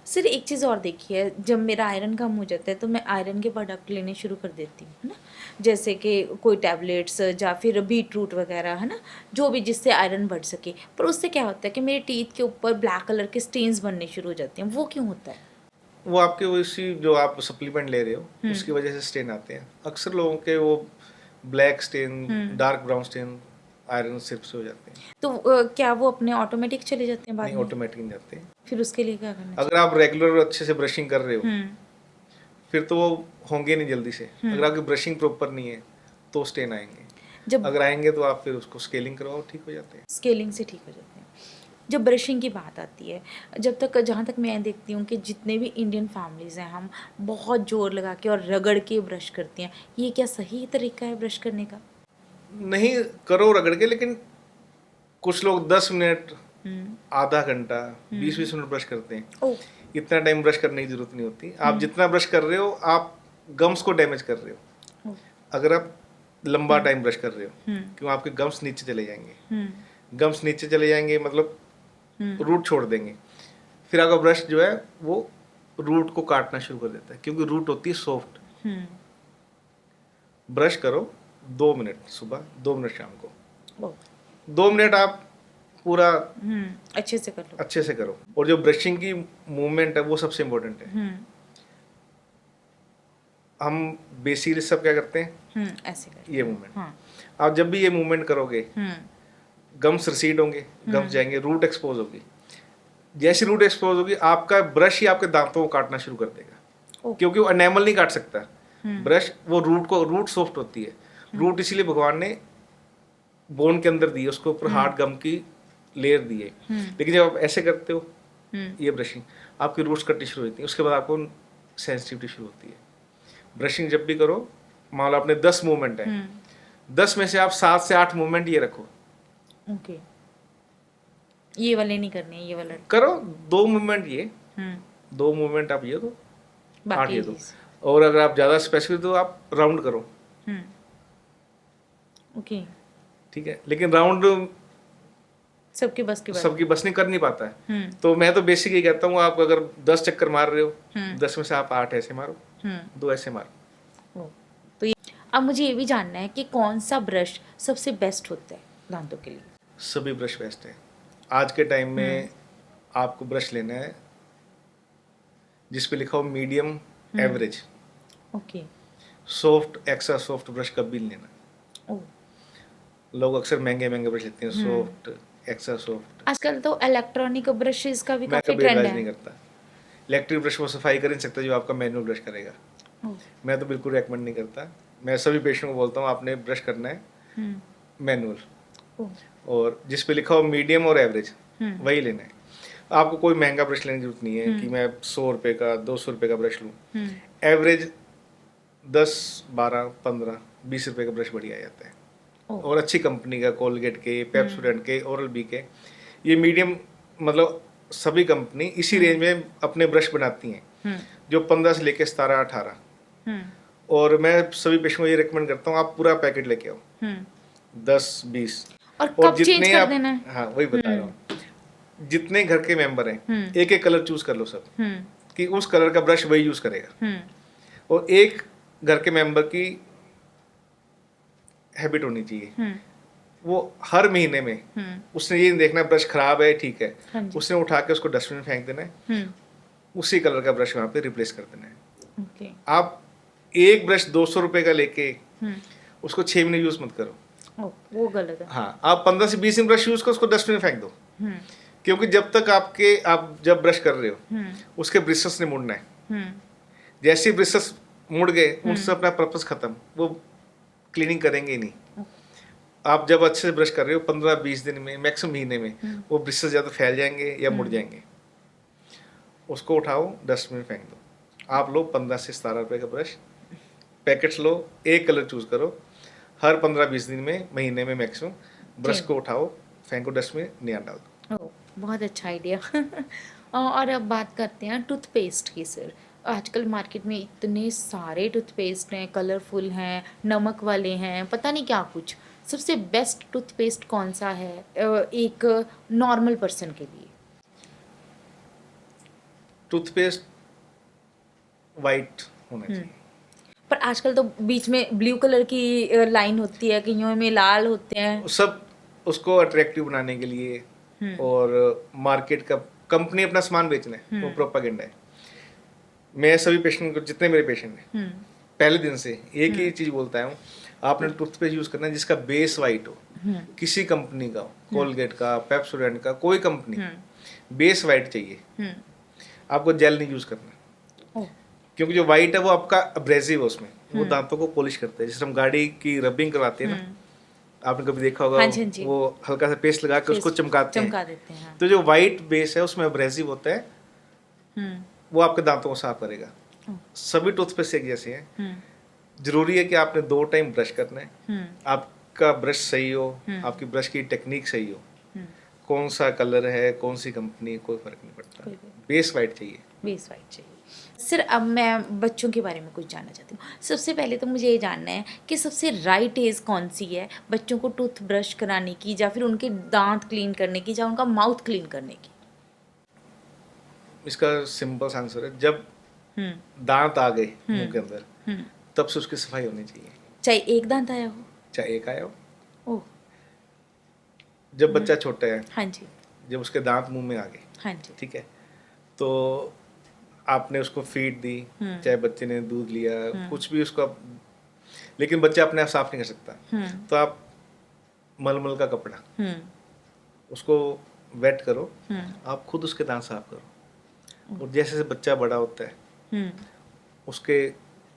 सर एक चीज़ और देखिए, जब मेरा आयरन कम हो जाता है तो मैं आयरन के प्रोडक्ट लेने शुरू कर देती हूँ, है ना, जैसे कि कोई टैबलेट्स या फिर बीट रूट वगैरह, है ना, जो भी जिससे आयरन बढ़ सके। पर उससे क्या होता है कि मेरे टीथ के ऊपर ब्लैक कलर के स्टेन्स बनने शुरू हो जाते हैं, वो क्यों होता है? वो आपके उसी जो आप सप्लीमेंट ले रहे हो उसकी वजह से स्टेन आते हैं। अक्सर लोगों के वो black stain, dark brown stain iron सिर्फ से हो जाते हैं। तो क्या वो अपने ऑटोमेटिक चले जाते हैं बाद नहीं, में? ऑटोमेटिक नहीं जाते हैं। फिर उसके लिए क्या करना अगर आप रेगुलर अच्छे से ब्रशिंग कर रहे हो चाहिए? फिर तो वो होंगे नहीं जल्दी से। अगर आपकी ब्रशिंग प्रॉपर नहीं है तो स्टेन आएंगे। जब अगर आएंगे तो आप फिर उसको स्केलिंग करवाओ, ठीक हो जाते हैं। स्केलिंग से ठीक हो जाते हैं। जब ब्रशिंग की बात आती है, जब तक जहाँ तक मैं देखती हूँ कि जितने भी इंडियन फैमिलीज़ हैं, हम बहुत जोर लगा के और रगड़ के ब्रश करते हैं। ये क्या सही तरीका है ब्रश करने का? नहीं करो रगड़ के, लेकिन कुछ लोग 10 मिनट, आधा घंटा, 20-20 मिनट ब्रश करते हैं। ओह इतना टाइम ब्रश करने की जरूरत नहीं होती। आप जितना ब्रश कर रहे हो आप गम्स को डैमेज कर रहे हो। ओह, अगर आप लंबा टाइम ब्रश कर रहे हो क्यों, आपके गम्स नीचे चले जाएंगे। गम्स नीचे चले जाएंगे मतलब रूट छोड़ देंगे। फिर आपका ब्रश जो है वो रूट को काटना शुरू कर देता है, क्योंकि रूट होती है सॉफ्ट। ब्रश करो 2 मिनट सुबह, 2 मिनट शाम को। ओह, 2 मिनट आप पूरा अच्छे से कर लो। अच्छे से करो। और जो ब्रशिंग की मूवमेंट है वो सबसे इम्पोर्टेंट है। हम बेसिकली सब क्या करते हैं, ऐसे कर ये मूवमेंट। हाँ। आप जब भी ये मूवमेंट करोगे गम्स रिसीड होंगे, गम्स जाएंगे, रूट एक्सपोज होगी। जैसी रूट एक्सपोज होगी आपका ब्रश ही आपके दांतों को काटना शुरू कर देगा, क्योंकि वो एनेमल नहीं काट सकता ब्रश। वो रूट सॉफ्ट होती है। रूट इसीलिए भगवान ने बोन के अंदर दी है, उसके ऊपर हार्ड गम की लेयर दी है। लेकिन जब आप ऐसे करते हो ये ब्रशिंग, आपकी रूट्स कटनी शुरू होती है, उसके बाद आपको सेंसिटिविटी शुरू होती है। ब्रशिंग जब भी करो, मान लो आपने 10 मूवमेंट है, 10 में से आप 7 से 8 मूवमेंट ये रखो। ओके, ये वाले नहीं करने, ये वाला करो 2 मूवमेंट ये, 2 मूवमेंट आप ये दो, 8 बाकी ये दो। और अगर आप ज़्यादा स्पेसिफिक दो आप राउंड करो। ओके, ठीक है, लेकिन राउंड सबके बस की बात। सबकी बस नहीं कर नहीं पाता है। तो मैं तो बेसिक ही कहता हूँ, आप अगर 10 चक्कर मार रहे हो, 10 में से आप 8 ऐसे मारो, 2 ऐसे मारो। तो ये अब मुझे ये भी जानना है कि कौन सा ब्रश सबसे बेस्ट होता है दांतों के लिए? सभी ब्रश बेस्ट है। आज के टाइम में आपको ब्रश लेना है जिस पे लिखा हो medium, average. Okay. Soft, extra soft brush कभी नहीं लेना। ओह, लोग अक्सर महंगे महंगे ब्रश लेते हैं, सॉफ्ट, एक्स्ट्रा सॉफ्ट। आजकल तो इलेक्ट्रॉनिक ब्रशेस का भी मैं काफी कभी ट्रेंड एडवाइज है। नहीं करता। इलेक्ट्रिक ब्रश वो सफाई कर नहीं सकता जो आपका मैनुअल ब्रश करेगा। ओह, मैं तो बिल्कुल रेकमेंड नहीं करता। मैं सभी पेशेंट को बोलता हूँ आपने ब्रश करना है मैनुअल, ओह, और जिस पे लिखा हो मीडियम और एवरेज वही लेना है। आपको कोई महंगा ब्रश लेने की जरूरत नहीं है कि मैं 100 रुपये का, 200 रुपये का ब्रश लूँ। एवरेज 10, 12, 15, 20 रुपये का ब्रश बढ़िया आ जाता है। और अच्छी कंपनी का, कोलगेट के, पेप्सोडेंट के, ओरल बी के। ये मीडियम मतलब सभी कंपनी इसी रेंज में अपने ब्रश बनाती हैं, जो 15 से लेके 17, 18। और मैं सभी पेशेंट को ये रिकमेंड करता हूँ आप पूरा पैकेट लेके आओ, 10, 20। और कब चेंज कर देना है? हाँ वही बता रहा हूँ। जितने घर के मेंबर हैं एक एक कलर चूज कर लो सब, कि उस कलर का ब्रश वही यूज करेगा। और एक घर के मेंबर की हैबिट होनी चाहिए, वो हर महीने में उसने ये नहीं देखना ब्रश खराब है ठीक है, उसने उठा के उसको डस्टबिन में फेंक देना है, उसी कलर का ब्रश वहाँ पे रिप्लेस कर देना है। ओके। आप एक ब्रश 200 रुपये का लेके उसको 6 महीने यूज मत करो। वो गलत है। हाँ, आप 15 से 20 दिन ब्रश यूज करो, उसको डस्टबिन में फेंक दो। क्योंकि जब तक आप जब ब्रश कर रहे हो उसके ब्रिसेस ने मुड़ना है। जैसे ब्रिसेस मुड़ गए उनसे अपना पर्पस खत्म, वो क्लीनिंग करेंगे ही नहीं। आप जब अच्छे से ब्रश कर रहे हो 15-20 दिन में, मैक्सिमम महीने में, वो ब्रिसेस या तो फैल जाएंगे या मुड़ जाएंगे। उसको उठाओ, डस्टबिन में फेंक दो। आप लो 15 से 17 रुपये का ब्रश, पैकेट्स लो, एक कलर चूज करो, हर 15-20 दिन में, महीने में मैक्सिमम ब्रश को उठाओ, फेंको डस्टबिन में, नया डाल दो। बहुत अच्छा आइडिया। और अब बात करते हैं टूथपेस्ट की सर। आजकल मार्केट में इतने सारे टूथपेस्ट हैं, कलरफुल हैं, नमक वाले हैं, पता नहीं क्या कुछ। सबसे बेस्ट टूथपेस्ट कौन सा है एक नॉर्मल पर्सन के लिए? टूथपेस्ट वाइट होना चाहिए। पर आजकल तो बीच में ब्लू कलर की लाइन होती है, कईयों में लाल होते हैं। सब उसको अट्रैक्टिव बनाने के लिए और मार्केट का कंपनी अपना सामान बेचना है, वो प्रोपागेंडा है। मैं सभी पेशेंट को, जितने मेरे पेशेंट हैं, पहले दिन से एक ही चीज बोलता हूँ, आपने टूथपेस्ट यूज करना है जिसका बेस वाइट हो, किसी कंपनी का हो, कोलगेट का, पेप्सोडेंट का, कोई कंपनी, बेस वाइट चाहिए। आपको जेल नहीं यूज करना, क्योंकि जो वाइट है वो आपका अब्रेसिव है, उसमें वो दांतों को पॉलिश करता है। जैसे हम गाड़ी की रबिंग करवाते हैं ना, आपने कभी देखा होगा, हाँ जी। वो हल्का सा पेस्ट लगा के उसको चमका चमका देते हैं। तो जो वाइट बेस है उसमें अब्रेसिव होता है, वो आपके दांतों को साफ करेगा। सभी टूथपेस्ट एक जैसे हैं। जरूरी है कि आपने 2 टाइम ब्रश करना है, आपका ब्रश सही हो, आपकी ब्रश की टेक्निक सही हो, कौन सा कलर है, कौन सी कंपनी, कोई फर्क नहीं पड़ता, बेस वाइट चाहिए। बेस वाइट चाहिए। सर अब मैं बच्चों के बारे में कुछ जानना चाहती हूँ। सबसे पहले तो मुझे ये जानना है कि सबसे राइट एज कौन सी है बच्चों को टूथ ब्रश कराने की, या फिर उनके दांत क्लीन करने की, या उनका माउथ क्लीन करने की? इसका सिंपल आंसर है, जब दांत आ गए मुंह के अंदर तब से उसकी सफाई होनी चाहिए। चाहे एक दांत आया हो, चाहे एक आया हो। ओह, जब बच्चा छोटा है, हाँ जी, जब उसके दांत मुंह में आ गए, हाँ जी, ठीक है, तो आपने उसको फीड दी, चाहे बच्चे ने दूध लिया, कुछ भी उसको लेकिन बच्चा अपने आप साफ नहीं कर सकता, तो आप मलमल का कपड़ा उसको वेट करो, आप खुद उसके दांत साफ करो। और जैसे जैसे बच्चा बड़ा होता है, उसके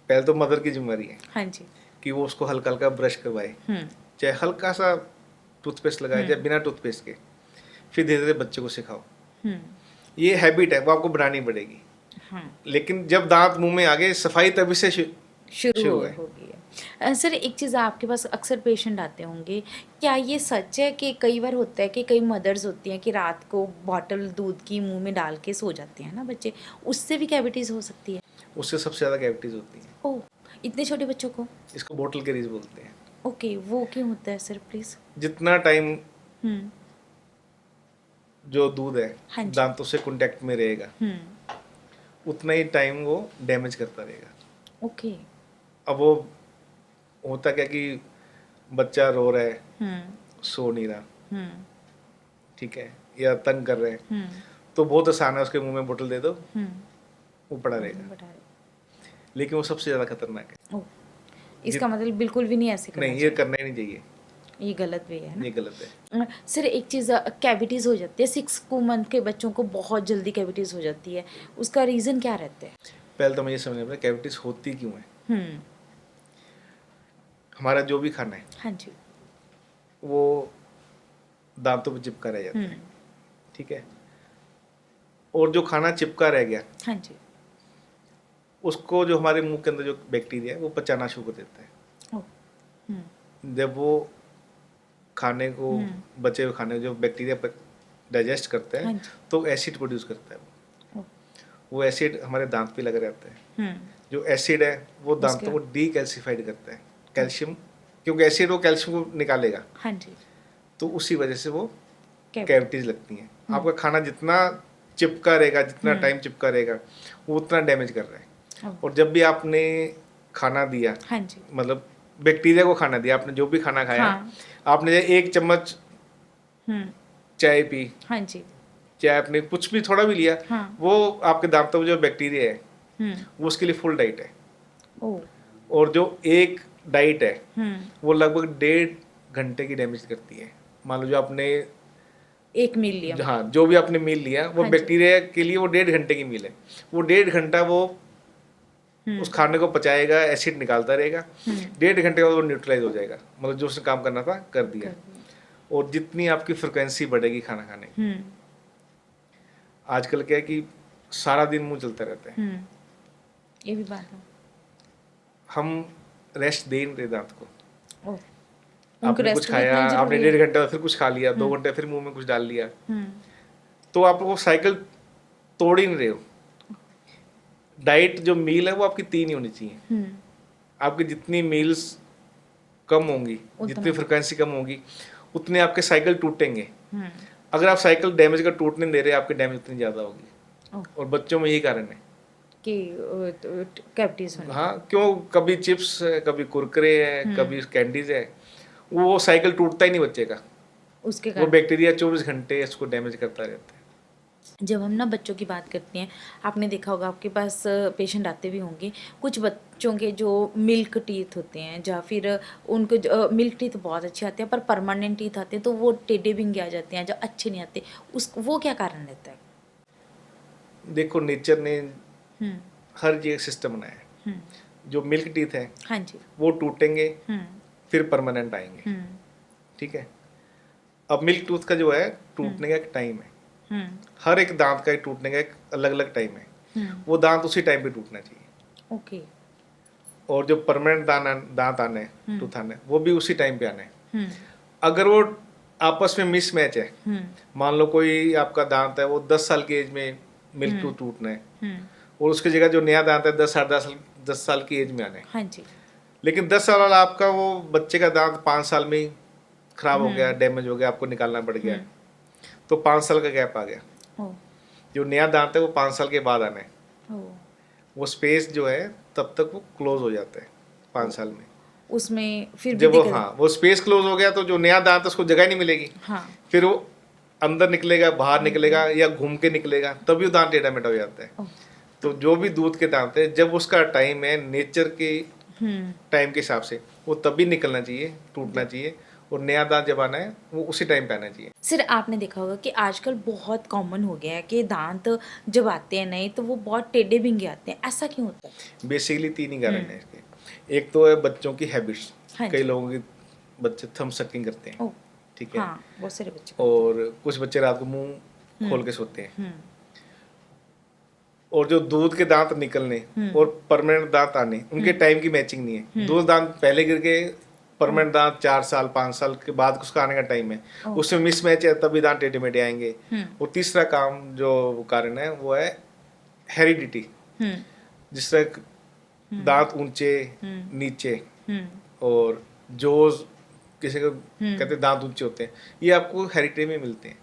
पहले तो मदर की जिम्मेदारी है, हाँ जी, कि वो उसको हल्का हल्का ब्रश करवाए, चाहे हल्का सा टूथपेस्ट लगाए, चाहे बिना टूथपेस्ट के। फिर धीरे धीरे बच्चे को सिखाओ। ये हैबिट है, वो आपको बनानी पड़ेगी। लेकिन जब दांत मुंह में आ गए, सफाई तभी से शुरू है। होगी। सर एक चीज़, आपके पास अक्सर पेशेंट आते होंगे, क्या ये सच है कि कई बार होता है कि कई मदर्स होती हैं कि रात को बॉटल दूध की मुंह में डाल के सो जाते हैं ना बच्चे, उससे भी कैविटीज़ हो सकती है? उससे सबसे ज़्यादा कैविटीज होती हैं। ओह, इतने छोटे बच्चों को? इसको बोतल कैरीज बोलते हैं। ओके, वो क्यों होता है सर, प्लीज़? जितना टाइम हम्म, जो दूध है हाँ जी, दांतों से कांटेक्ट में रहेगा, उतना ही टाइम वो डैमेज करता रहेगा। ओके, अब वो होता क्या कि बच्चा रो रहा है, सो नहीं रहा, ठीक है, या तंग कर रहे हैं, तो बहुत आसान है, उसके मुंह में बोतल दे दो, वो पड़ा रहेगा। लेकिन वो सबसे ज़्यादा खतरनाक है। ओह, इसका मतलब बिल्कुल भी नहीं ऐसे करना नहीं, ये करना ही नहीं चाहिए, ये गलत भी है ना? ये गलत है। सर एक चीज़, कैविटीज़ हो जाती है 6 मंथ के बच्चों को, बहुत जल्दी कैविटीज़ हो जाती है, उसका रीज़न क्या रहता है? पहले तो मुझे समझना पड़ेगा कैविटीज होती क्यों है। हमारा जो भी खाना है, हाँ जी, वो दांतों पे चिपका रह जाता है, ठीक है, और जो खाना चिपका रह गया, हाँ जी, उसको जो हमारे मुंह के अंदर जो बैक्टीरिया है वो पचाना शुरू कर देता है। जब वो खाने को, बचे हुए खाने को जो बैक्टीरिया डाइजेस्ट करता है, हाँ तो एसिड प्रोड्यूस करता है। वो एसिड हमारे दांत पे लगा रहता है। जो एसिड है वो दांतों को डीकैल्सिफाइड करता है, कैल्शियम, क्योंकि एसिड वो कैल्शियम को निकालेगा, हाँ जी, तो उसी वजह से वो कैविटीज लगती हैं। आपका खाना जितना चिपका रहेगा, जितना टाइम चिपका रहेगा, वो उतना डैमेज कर रहा है। और जब भी आपने खाना दिया, हाँ जी, मतलब बैक्टीरिया को खाना दिया, आपने जो भी खाना खाया, आपने 1 चम्मच चाय पी, हाँ जी, चाहे आपने कुछ भी थोड़ा भी लिया, वो आपके दांतों में जो बैक्टीरिया है वो उसके लिए फुल डाइट है। और जो एक डाइट है वो लगभग 1.5 घंटे की डैमेज करती है। मान लो जो आपने एक मील लिया, हाँ, जो भी आपने मील लिया, वो बैक्टीरिया के लिए वो 1.5 घंटे की मील है। वो 1.5 घंटा वो उस खाने को पचाएगा, एसिड निकालता रहेगा, 1.5 घंटे के बाद वो न्यूट्रलाइज हो जाएगा, मतलब जो उसने काम करना था कर दिया। और जितनी आपकी फ्रिक्वेंसी बढ़ेगी खाना खाने की, आजकल क्या है कि सारा दिन मुंह चलता रहता है, ये भी बात है, हम रेस्ट दे नहीं रहे दांत को। आपने कुछ खाया, आपने 1.5 घंटे बाद फिर कुछ खा लिया, 2 घंटे फिर मुंह में कुछ डाल लिया, तो आप वो साइकिल तोड़ ही नहीं रहे हो। डाइट जो मील है वो आपकी 3 ही होनी चाहिए। आपकी जितनी मील्स कम होंगी, जितनी फ्रिक्वेंसी कम होगी, उतने आपके साइकिल टूटेंगे। अगर आप साइकिल डैमेज का टूटने नहीं दे रहे, आपकी डैमेज उतनी ज़्यादा होगी। और बच्चों में यही कारण है कि कैविटीज होने। हाँ, क्यों कभी चिप्स है, कभी कुरकुरे है, कभी कैंडीज है, वो साइकिल टूटता ही नहीं बच्चे का। उसके वो कारण बैक्टीरिया 24 घंटे इसको डैमेज करता रहता है। जब हम ना बच्चों की बात करते हैं, आपने देखा होगा आपके पास पेशेंट आते भी होंगे, कुछ बच्चों के जो मिल्क टीथ होते हैं या फिर उनको मिल्क टीथ बहुत अच्छे आते हैं पर परमानेंट टीथ आते हैं तो वो टेढ़े बिंगे आ जाते हैं जो अच्छे नहीं आते, उस वो क्या कारण रहता है? देखो, नेचर ने हम्म हर जगह सिस्टम बनाया है। हम्म जो मिल्क टीथ है हाँ जी। वो टूटेंगे, हम्म फिर परमानेंट आएंगे। हम्म ठीक है। अब मिल्क टूथ का जो है टूटने का एक टाइम है। हम्म हर एक दांत का एक टूटने का एक अलग अलग टाइम है। वो दांत उसी टाइम पे टूटना चाहिए। ओके। और जो परमानेंट दांत आने हैं, टूथ आने हैं, वो भी उसी टाइम पे आने हैं। हम्म अगर वो आपस में मिसमैच है, हम्म मान लो कोई आपका दांत है वो 10 साल की एज में मिल्क टूथ टूटना है, हम्म और उसकी जगह जो नया दांत है 10 साल की एज में आना है। हाँ जी। लेकिन 10 साल वाला आपका वो बच्चे का दांत 5 साल में ही खराब हो गया, डैमेज हो गया, आपको निकालना पड़ गया, तो 5 साल का गैप आ गया। ओ जो नया दांत है वो 5 साल के बाद आना है। ओ वो स्पेस जो है तब तक वो क्लोज हो जाता है 5 साल में। उसमें फिर भी जब वो दिक्कत। हाँ वो स्पेस क्लोज हो गया तो जो नया दांत है उसको जगह नहीं मिलेगी। हाँ। फिर वो अंदर निकलेगा, बाहर निकलेगा या घूम के निकलेगा, तभी वो दांत टेढ़ा मेढ़ा हो जाता है। ओ तो जो भी दूध के दांत है, जब उसका टाइम है नेचर के टाइम के हिसाब से, वो तभी निकलना चाहिए, टूटना चाहिए। और नया दांत जब आना है वो उसी टाइम पे आना चाहिए। सर आपने देखा होगा कि आजकल बहुत कॉमन हो गया है कि दांत जब आते हैं नए तो वो बहुत टेढ़े बिंगे आते हैं, ऐसा क्यों होता है? बेसिकली 3 ही कारण है इसके। एक तो है बच्चों की हैबिट्स। हाँ कई जी। लोगों की बच्चे थंब सकिंग करते हैं। ओ ठीक है। हाँ, बहुत सारे बच्चे। और कुछ बच्चे रात को मुंह खोल के सोते हैं। हम्म और जो दूध के दांत निकलने और परमानेंट दांत आने, उनके टाइम की मैचिंग नहीं है। दूध दांत पहले गिर के, परमानेंट दांत 4 साल 5 साल के बाद उसका आने का टाइम है, उसमें मिसमैच है, तभी दांत टेढ़े मेढ़े आएंगे। और तीसरा काम जो कारण है वो है हेरिडिटी। जिस तरह दांत ऊंचे नीचे, और जोज किसी को कहते हैं दांत ऊंचे होते हैं, ये आपको हेरिडिटी में मिलते हैं।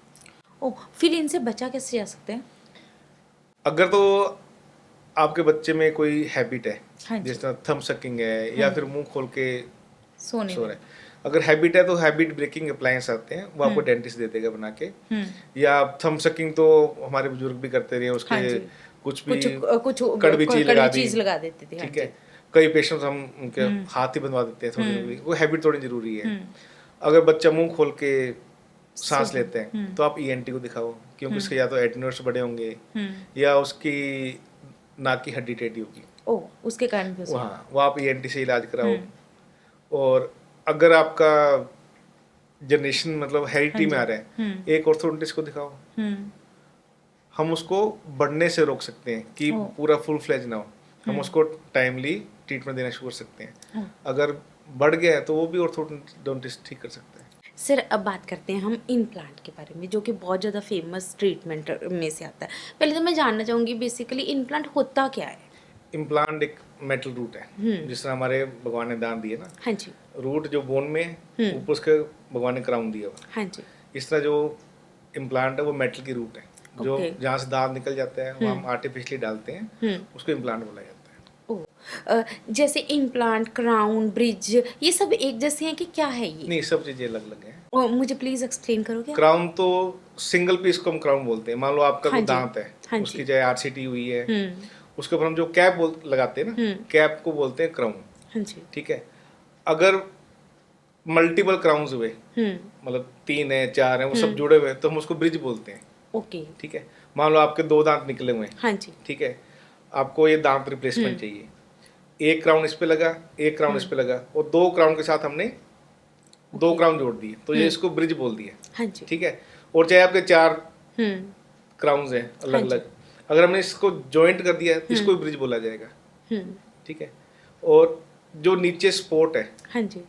ओ फिर इनसे बचा कैसे जा सकते हैं? अगर तो आपके बच्चे में कोई हैबिट है, हाँ जी। जिस तरह थंब सकिंग है या फिर मुंह खोल के सोने सो में। रहा है, अगर हैबिट है तो हैबिट ब्रेकिंग अप्लायंस आते हैं, वो आपको डेंटिस्ट दे देगा बना के। या थंब सकिंग तो हमारे बुजुर्ग भी करते रहे, उसके हाँ जी। कुछ भी कुछ कड़वी चीज लगा दी, चीज लगा देते थे। हाँ ठीक जी। है। कई पेशेंट्स हम उनके हाथ ही बनवा देते हैं थोड़ी देर के लिए, वो हैबिट थोड़ी जरूरी है। अगर बच्चा मुंह खोल के सांस लेते हैं तो आप ईएनटी को दिखाओ, क्योंकि उसके या तो एटेन्यूएट्स बड़े होंगे या उसकी नाक की हड्डी टेढ़ी होगी। ओ उसके कारण भी हो सकता हाँ, वो आप ईएनटी से इलाज कराओ। और अगर आपका जनरेशन मतलब हेरिडिटी में आ रहा है, एक ऑर्थोडोंटिस्ट को दिखाओ। हम उसको बढ़ने से रोक सकते हैं कि पूरा फुल फ्लेज ना हो, हम उसको टाइमली ट्रीटमेंट देना शुरू कर सकते हैं। अगर बढ़ गया है तो वो भी ऑर्थोडोंटिस्ट ठीक कर सकता है। सर अब बात करते हैं हम इम्प्लांट के बारे में, जो कि बहुत ज़्यादा फेमस ट्रीटमेंट में से आता है। पहले तो मैं जानना चाहूँगी बेसिकली इम्प्लांट होता क्या है? इम्प्लांट एक मेटल रूट है, जिस तरह हमारे भगवान ने दान दिए ना, हाँ जी। रूट जो बोन में है, ऊपर उसके भगवान ने क्राउन दिया हुआ। हाँ जी। इस तरह जो इम्प्लांट है वो मेटल की रूट है, जो ओके। जहाँ से दांत निकल जाता है वहाँ हम आर्टिफिशियली डालते हैं, उसको इम्प्लांट बोला जाता है। जैसे इम्प्लांट, क्राउन, ब्रिज, ये सब एक जैसे हैं कि क्या है ये? नहीं, सब चीज़ें अलग अलग हैं। मुझे प्लीज एक्सप्लेन करोगे? क्राउन तो सिंगल पीस को हम क्राउन बोलते हैं। मान लो आपका हाँ कोई जी। दांत है, हाँ उसकी जी। चाहे आरसीटी हुई है, उसके ऊपर हम जो कैप लगाते हैं ना, कैप को बोलते हैं क्राउन। हाँ जी। ठीक है। अगर मल्टीपल क्राउन्स हुए, मतलब 3 है 4 है, वो सब जुड़े हुए हैं, तो हम उसको ब्रिज बोलते हैं। ओके। ठीक है। मान लो आपके 2 दांत निकले हुए हैं, हाँ जी। ठीक है, आपको ये दांत रिप्लेसमेंट चाहिए, एक क्राउन इस पे लगा, एक क्राउन इस पे लगा, और 2 क्राउन के साथ हमने 2 क्राउन जोड़ दिए, तो ये इसको ब्रिज बोल दिया। हाँ जी। ठीक है। और चाहे आपके 4 हम्म क्राउन्स हैं अलग हाँ जी। अलग, अगर हमने इसको जॉइंट कर दिया तो इसको भी ब्रिज बोला जाएगा। ठीक है। और जो नीचे स्पोर्ट है, हाँ जी।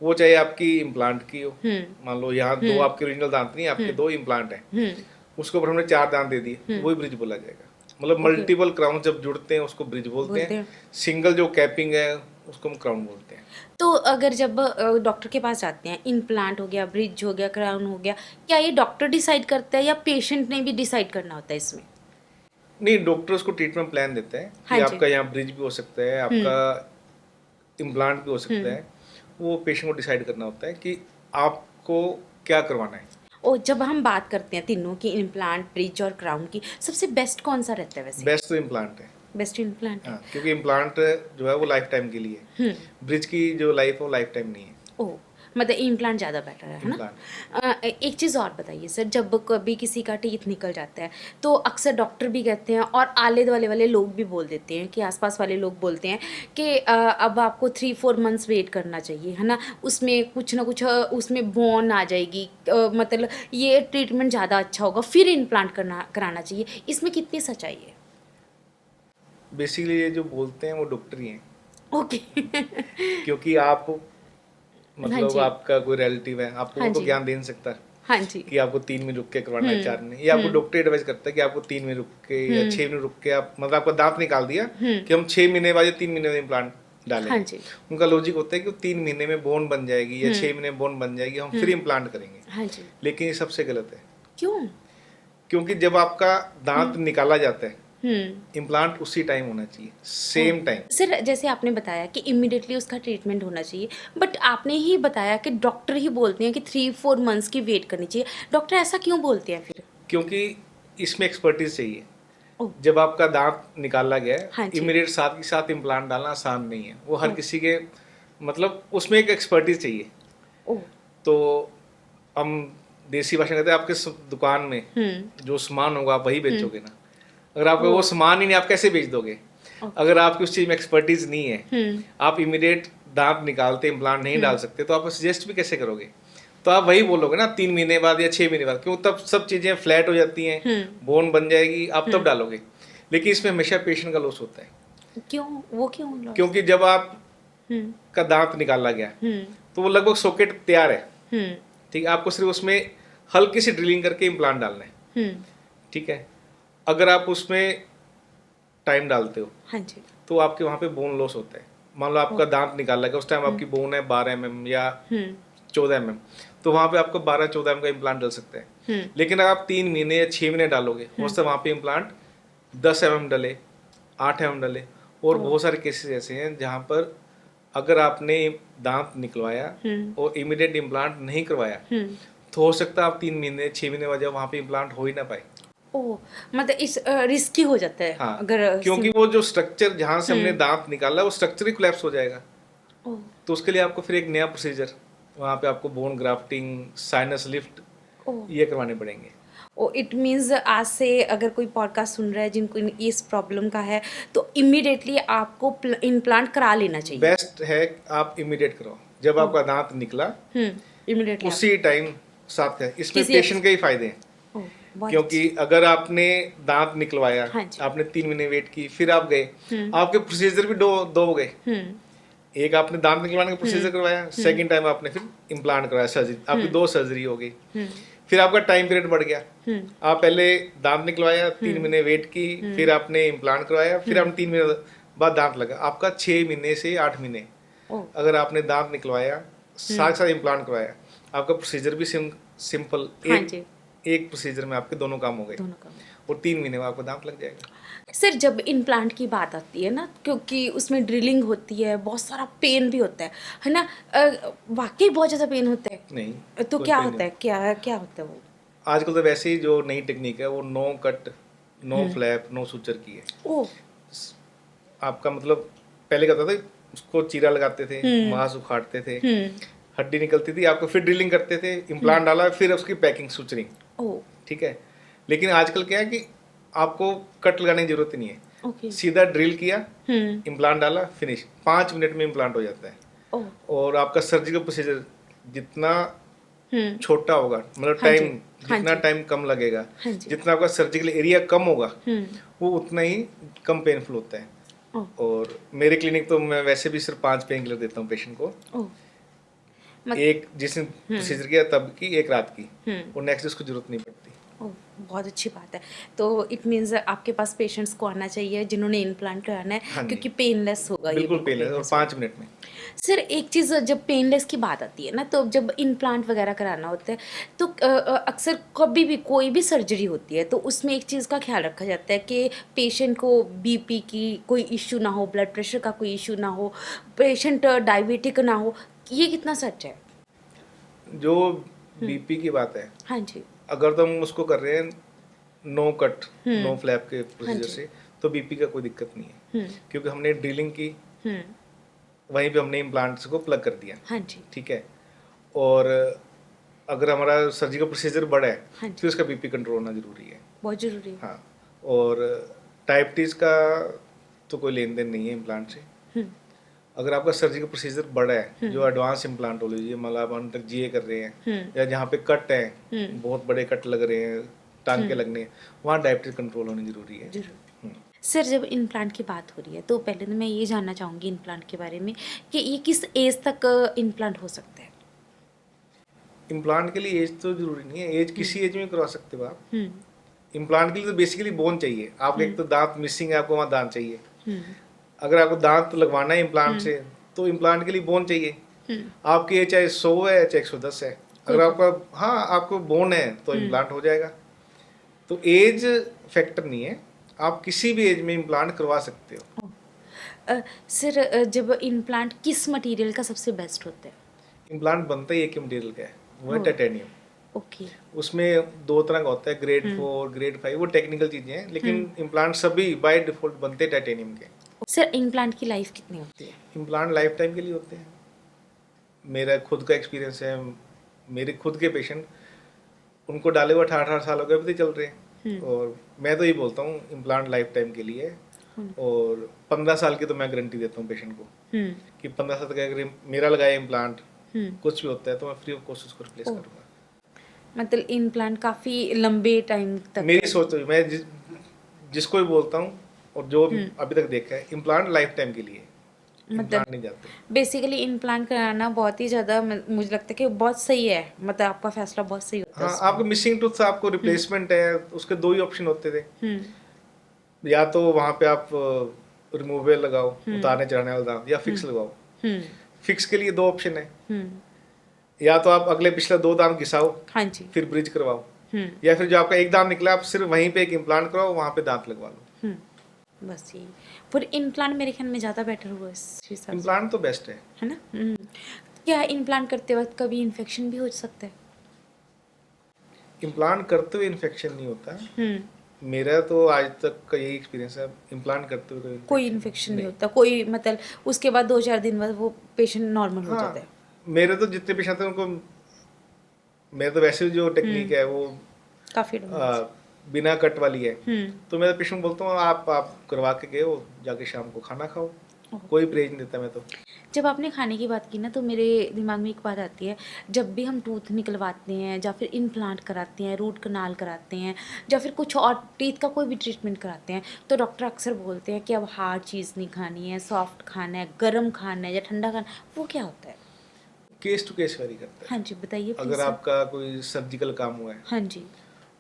वो चाहे आपकी इम्प्लांट की हो, मान लो यहाँ 2 आपके ओरिजिनल दांत नहीं, आपके 2 इम्प्लांट हैं, उसके ऊपर हमने 4 दांत दे दिए, वो भी ब्रिज बोला जाएगा। मतलब मल्टीपल क्राउन जब जुड़ते हैं उसको ब्रिज बोलते हैं। सिंगल जो कैपिंग है उसको हम क्राउन बोलते हैं। तो अगर जब डॉक्टर के पास जाते हैं, इम्प्लांट हो गया, ब्रिज हो गया, क्राउन हो गया, क्या ये डॉक्टर डिसाइड करता है या पेशेंट ने भी डिसाइड करना होता है इसमें? नहीं, डॉक्टर उसको ट्रीटमेंट प्लान देते हैं कि हाँ जी। आपका यहाँ ब्रिज भी हो सकता है, आपका इम्प्लांट भी हो सकता है। वो पेशेंट को डिसाइड करना होता है कि आपको क्या करवाना है। और जब हम बात करते हैं तीनों की, इम्प्लांट, ब्रिज और क्राउन की, सबसे बेस्ट कौन सा रहता है वैसे? बेस्ट तो इम्प्लांट है। बेस्ट इम्प्लांट है। हाँ, क्योंकि इम्प्लांट जो है वो लाइफ टाइम के लिए है। ब्रिज की जो लाइफ है वो लाइफ टाइम नहीं है। ओह, मतलब इम्प्लांट ज़्यादा बेटर है ना? इम्प्लांट। एक चीज़ और बताइए सर, जब कभी किसी का टीथ निकल जाता है तो अक्सर डॉक्टर भी कहते हैं और आले दुआले वाले लोग भी बोल देते हैं कि आसपास वाले लोग बोलते हैं कि अब आपको 3-4 मंथ्स वेट करना चाहिए, है ना? उसमें कुछ ना कुछ उसमें बोन आ जाएगी, मतलब ये ट्रीटमेंट ज़्यादा अच्छा होगा, फिर इम्प्लांट कराना चाहिए। इसमें कितनी सच्चाई है? बेसिकली ये जो बोलते हैं वो डॉक्टर ही हैं। ओके। क्योंकि आप हाँ मतलब जी। आपका कोई रिलेटिव है, आपको हाँ वो तो जी। ज्ञान दे नहीं सकता हाँ जी। कि आपको 3 महीने रुक के करवाना है, 4 महीने। ये आपको डॉक्टर एडवाइस करता है कि आपको 3 महीने रुक के या 6 महीने रुक के, आप मतलब आपका दांत निकाल दिया कि हम 6 महीने बाद या 3 महीने में इम्प्लांट डालें। हाँ जी। उनका लॉजिक होता है कि 3 महीने में बोन बन जाएगी या 6 महीने में बोन बन जाएगी, हम फिर इम्प्लांट करेंगे। हाँ जी। लेकिन ये सबसे गलत है। क्यों? क्योंकि जब आपका दांत निकाला जाता है, हम्म। इम्प्लांट उसी टाइम होना चाहिए, सेम टाइम। सर, जैसे आपने बताया कि इमिडिएटली उसका ट्रीटमेंट होना चाहिए, बट आपने ही बताया कि डॉक्टर ही बोलते हैं कि 3-4 मंथ्स की वेट करनी चाहिए। डॉक्टर ऐसा क्यों बोलते हैं फिर? क्योंकि इसमें एक्सपर्टीज चाहिए। ओह। जब आपका दांत निकाला गया हाँ है, जी। इमीडिएट साथ के साथ इम्प्लांट डालना आसान नहीं है। वो हर ओह। किसी के मतलब उसमें एक एक्सपर्टीज चाहिए। ओह। तो हम देसी भाषा में कहते हैं आपके दुकान में जो सामान होगा आप वही बेचोगे ना। अगर आपका वो सामान ही नहीं, आप कैसे बेच दोगे? अगर आपकी उस चीज में एक्सपर्टीज नहीं है, आप इमीडिएट दांत निकालते इम्प्लांट नहीं डाल सकते, तो आप सजेस्ट भी कैसे करोगे? तो आप वही बोलोगे ना 3 महीने बाद या 6 महीने बाद, क्यों? तब सब चीजें फ्लैट हो जाती हैं, बोन बन जाएगी, आप तब डालोगे। लेकिन इसमें हमेशा पेशेंट का लॉस होता है। क्यों? वो क्यों लॉस? क्योंकि जब आप का दांत निकाला गया तो वो लगभग सॉकेट तैयार है, ठीक है। आपको सिर्फ उसमें हल्की सी ड्रिलिंग करके इम्प्लांट डालना है, ठीक है। अगर आप उसमें टाइम डालते हो, हाँ जी। तो आपके वहाँ पे बोन लॉस होता है। मान लो आपका दांत निकाला गया, उस टाइम आपकी बोन है 12 mm या 14 mm, तो वहाँ पे आपको 12-14 mm का इम्प्लांट डल सकता है। लेकिन अगर आप 3 महीने या 6 महीने डालोगे, हो सकता है वहाँ पे इम्प्लांट 10 mm डले, 8 mm डले। और बहुत सारे केसेस ऐसे हैं जहाँ पर अगर आपने दांत निकलवाया और इमीडिएट इम्प्लांट नहीं करवाया, तो हो सकता है आप 3 महीने 6 महीने बाद वहाँ पे इम्प्लांट हो ही ना पाए। ओह, मतलब इस रिस्की हो जाता है। हाँ, अगर क्योंकि वो जो स्ट्रक्चर जहाँ से हमने दांत निकाला वो स्ट्रक्चर ही कोलैप्स हो जाएगा। ओह। तो उसके लिए आपको फिर एक नया प्रोसीजर, वहाँ पे आपको बोन ग्राफ्टिंग, साइनस लिफ्ट, ये करवाने पड़ेंगे। ओ, इट मीन्स आज से अगर कोई पॉडकास्ट सुन रहा है जिनको इस प्रॉब्लम का है, तो इमीडिएटली आपको इम्प्लांट करा लेना चाहिए। बेस्ट है आप इमीडिएट कराओ। जब आपका दांत निकला इमीडिएटली उसी टाइम साथ करें। इसमें किसी पेशेंट के ही फायदे हैं, क्योंकि अगर आपने दांत निकलवाया, हाँ जी। आपने 3 महीने वेट की, फिर आप गए, आपके प्रोसीजर भी दो हो गए। एक आपने दांत निकलवाने का प्रोसीजर करवाया, सेकंड टाइम आपने फिर इम्प्लांट करवाया, सर्जरी, आपकी 2 सर्जरी हो गई। फिर आपका टाइम पीरियड बढ़ गया। आप पहले दांत निकलवाया, 3 महीने वेट की, फिर आपने इम्प्लांट करवाया, फिर आपने 3 महीने बाद दांत लगा, आपका 6 महीने से 8 महीने अगर आपने दांत निकलवाया साथ साथ इम्प्लांट करवाया, आपका प्रोसीजर भी सिंपल, एक प्रोसीजर में आपके दोनों काम हो गए, और 3 महीने में आपका दांत लग जाएगा। सर, जब इम्प्लांट की बात आती है ना, क्योंकि उसमें ड्रिलिंग होती है, बहुत सारा पेन भी होता है ना? वाकई बहुत ज़्यादा पेन होता है? नहीं, तो क्या होता है, क्या होता है वो? आजकल तो वैसे ही जो नई टेक्निक है वो no cut, no flap, no suture की है। ओह। आपका मतलब पहले क्या होता था, उसको चीरा लगाते थे, मांस उखाड़ते थे, हड्डी निकलती थी, आपको फिर ड्रिलिंग करते थे, इम्प्लांट डाला, फिर उसकी पैकिंग, सुचरिंग, ठीक है। लेकिन आजकल क्या है कि आपको कट लगाने की जरूरत ही नहीं है, सीधा ड्रिल किया, इम्प्लांट डाला, फिनिश, 5 मिनट में इम्प्लांट हो जाता है। और आपका सर्जिकल प्रोसीजर जितना छोटा होगा, मतलब टाइम जितना टाइम कम लगेगा, जितना आपका सर्जिकल एरिया कम होगा, वो उतना ही कम पेनफुल होता है। और मेरे क्लिनिक तो मैं वैसे भी सिर्फ 5 पेन किलर देता हूँ पेशेंट को, एक जिस दिन प्रोसीजर किया तब की, एक रात की, और नेक्स्ट उसको जरूरत नहीं पड़ती। बहुत अच्छी बात है। तो इट मीन्स आपके पास पेशेंट्स को आना चाहिए जिन्होंने इम्प्लांट कराना है, हाँ जी। क्योंकि पेनलेस होगा, ये बिल्कुल बिल्कुल पेनलेस और पेनलेस होगा। 5 मिनट में। सर एक चीज़, जब पेनलेस की बात आती है ना, तो जब इम्प्लांट वगैरह कराना होता है तो अक्सर कभी भी कोई भी सर्जरी होती है तो उसमें एक चीज़ का ख्याल रखा जाता है कि पेशेंट को बीपी की कोई इशू ना हो, ब्लड प्रेशर का कोई इशू ना हो, पेशेंट डायबिटिक ना हो। ये कितना सच है? जो बीपी की बात है, हाँ जी। अगर तो हम उसको कर रहे हैं नो कट, नो फ्लैप के हाँ प्रोसीजर जी। से, तो बीपी का कोई दिक्कत नहीं है, क्योंकि हमने ड्रिलिंग की, हम्म। वहीं पे हमने इम्प्लांट्स को प्लग कर दिया। हाँ जी। ठीक है। और अगर हमारा सर्जिकल प्रोसीजर बड़ा है, हाँ जी। फिर उसका बीपी कंट्रोल होना जरूरी है। बहुत ज़रूरी है। हाँ। और डायबिटीज़ का तो कोई लेन देन नहीं है इम्प्लांट से। अगर आपका सर्जिकल प्रोसीजर बड़ा है, जो एडवांस इम्प्लांट हो लीजिए, मतलब आप अंदर जीए कर रहे हैं, या जहाँ पे कट है, बहुत बड़े कट लग रहे हैं, टांके लगने हैं, वहाँ डायबिटीज कंट्रोल होनी जरूरी है। जरूर। सर जब इम्प्लांट की बात हो रही है तो पहले तो मैं ये जानना चाहूँगी इम्प्लांट के बारे में कि ये किस एज तक इम्प्लांट हो सकता है? इम्प्लांट के लिए एज तो जरूरी नहीं है, एज किसी एज में करवा सकते हो आप। हम्म। इम्प्लांट के लिए तो बेसिकली बोन चाहिए आपको, एक तो दांत मिसिंग है, आपको वहाँ दांत चाहिए। हम्म। अगर आपको दांत लगवाना है इम्प्लांट से, तो इम्प्लांट के लिए बोन चाहिए। आपकी एज चाहे 100 है चाहे 110 है, कोई अगर आपका, हाँ, आपको बोन है तो इम्प्लांट हो जाएगा। तो एज फैक्टर नहीं है, आप किसी भी एज में इम्प्लांट करवा सकते हो। सर जब इम्प्लांट किस मटेरियल का सबसे बेस्ट होता है? इम्प्लांट बनता ही एक ही मटेरियल का है, वो है ओ, टाइटेनियम। ओके। उसमें 2 तरह का होता है, ग्रेड 4, ग्रेड 5, वो टेक्निकल चीज़ें हैं, लेकिन इम्प्लांट सभी बाय डिफॉल्ट बनते हैं टाइटेनियम के। सर इम्प्लांट की लाइफ कितनी होती है? इम्प्लांट लाइफ टाइम के लिए होते हैं। मेरा खुद का एक्सपीरियंस है, मेरे खुद के पेशेंट, उनको डाले हुए 18 साल हो गए, अभी तक चल रहे हैं। और मैं तो ये बोलता हूँ इम्प्लांट लाइफ टाइम के लिए है। और 15 साल की तो मैं गारंटी देता हूँ पेशेंट को, कि 15 साल तक अगर मेरा लगाया इम्प्लांट कुछ भी होता है तो मैं फ्री ऑफ कॉस्ट उसको रिप्लेस करूँगा। मतलब इम्प्लांट काफ़ी लंबे टाइम तक मेरी सोच तो मैं जिसको भी बोलता हूँ और जो अभी तक देखा है, इम्प्लांट लाइफ टाइम के लिए, मतलब इम्प्लांट नहीं जाते। बेसिकली इम्प्लांट कराना बहुत ही ज़्यादा मुझे लगता है कि बहुत सही है, मतलब आपका फैसला बहुत सही होता है हाँ, उसमें। आपको मिसिंग टूथ, आपको रिप्लेसमेंट है, उसके 2 ही ऑप्शन होते थे। हम्म। या तो वहाँ पे आप रिमूवेबल लगाओ, उतारने चढ़ाने वाला दांत, या फिक्स लगाओ। फिक्स के लिए 2 ऑप्शन है, या तो आप अगले पिछले 2 दांत घिसाओ, हाँ जी। फिर ब्रिज करवाओ, या फिर जो आपका एक दांत निकला, आप सिर्फ वहीं पे एक इम्प्लांट कराओ, वहाँ पे दांत लगवा लो। बस यही, फिर इम्प्लांट मेरे ख्याल में ज़्यादा बेटर हुआ इस हिसाब से, इम्प्लांट तो बेस्ट है। ना? क्या इम्प्लांट करते वक्त कभी इन्फेक्शन भी हो सकता है? इम्प्लांट करते हुए इन्फेक्शन नहीं होता है। मेरा तो आज तक का यही एक्सपीरियंस है, इम्प्लांट करते हुए कोई इन्फेक्शन नहीं होता, कोई मतलब उसके बाद 2-4 दिन बाद वो पेशेंट नॉर्मल हो जाता है? हाँ, मेरे तो जितने पेशेंट थे उनको, मेरे तो वैसे जो टेक्निक है वो काफ़ी आ, बिना कट वाली है। तो मैं पेशेंट बोलता हूँ आप करवा के गए हो, जाके शाम को खाना खाओ, कोई परहेज नहीं देता मैं तो। जब आपने खाने की बात की ना, तो मेरे दिमाग में एक बात आती है, जब भी हम टूथ निकलवाते हैं या फिर इम्प्लांट कराते हैं, रूट कनाल कराते हैं, या फिर कुछ और टीथ का कोई भी ट्रीटमेंट कराते हैं, तो डॉक्टर अक्सर बोलते हैं कि अब हार्ड चीज़ नहीं खानी है, सॉफ्ट खाना है, गर्म खाना है या ठंडा खाना है। वो क्या होता है? केस टू केस वेरी करता है। हाँ जी, बताइए प्लीज़ अगर सर। आपका कोई सर्जिकल काम हुआ है, हाँ जी।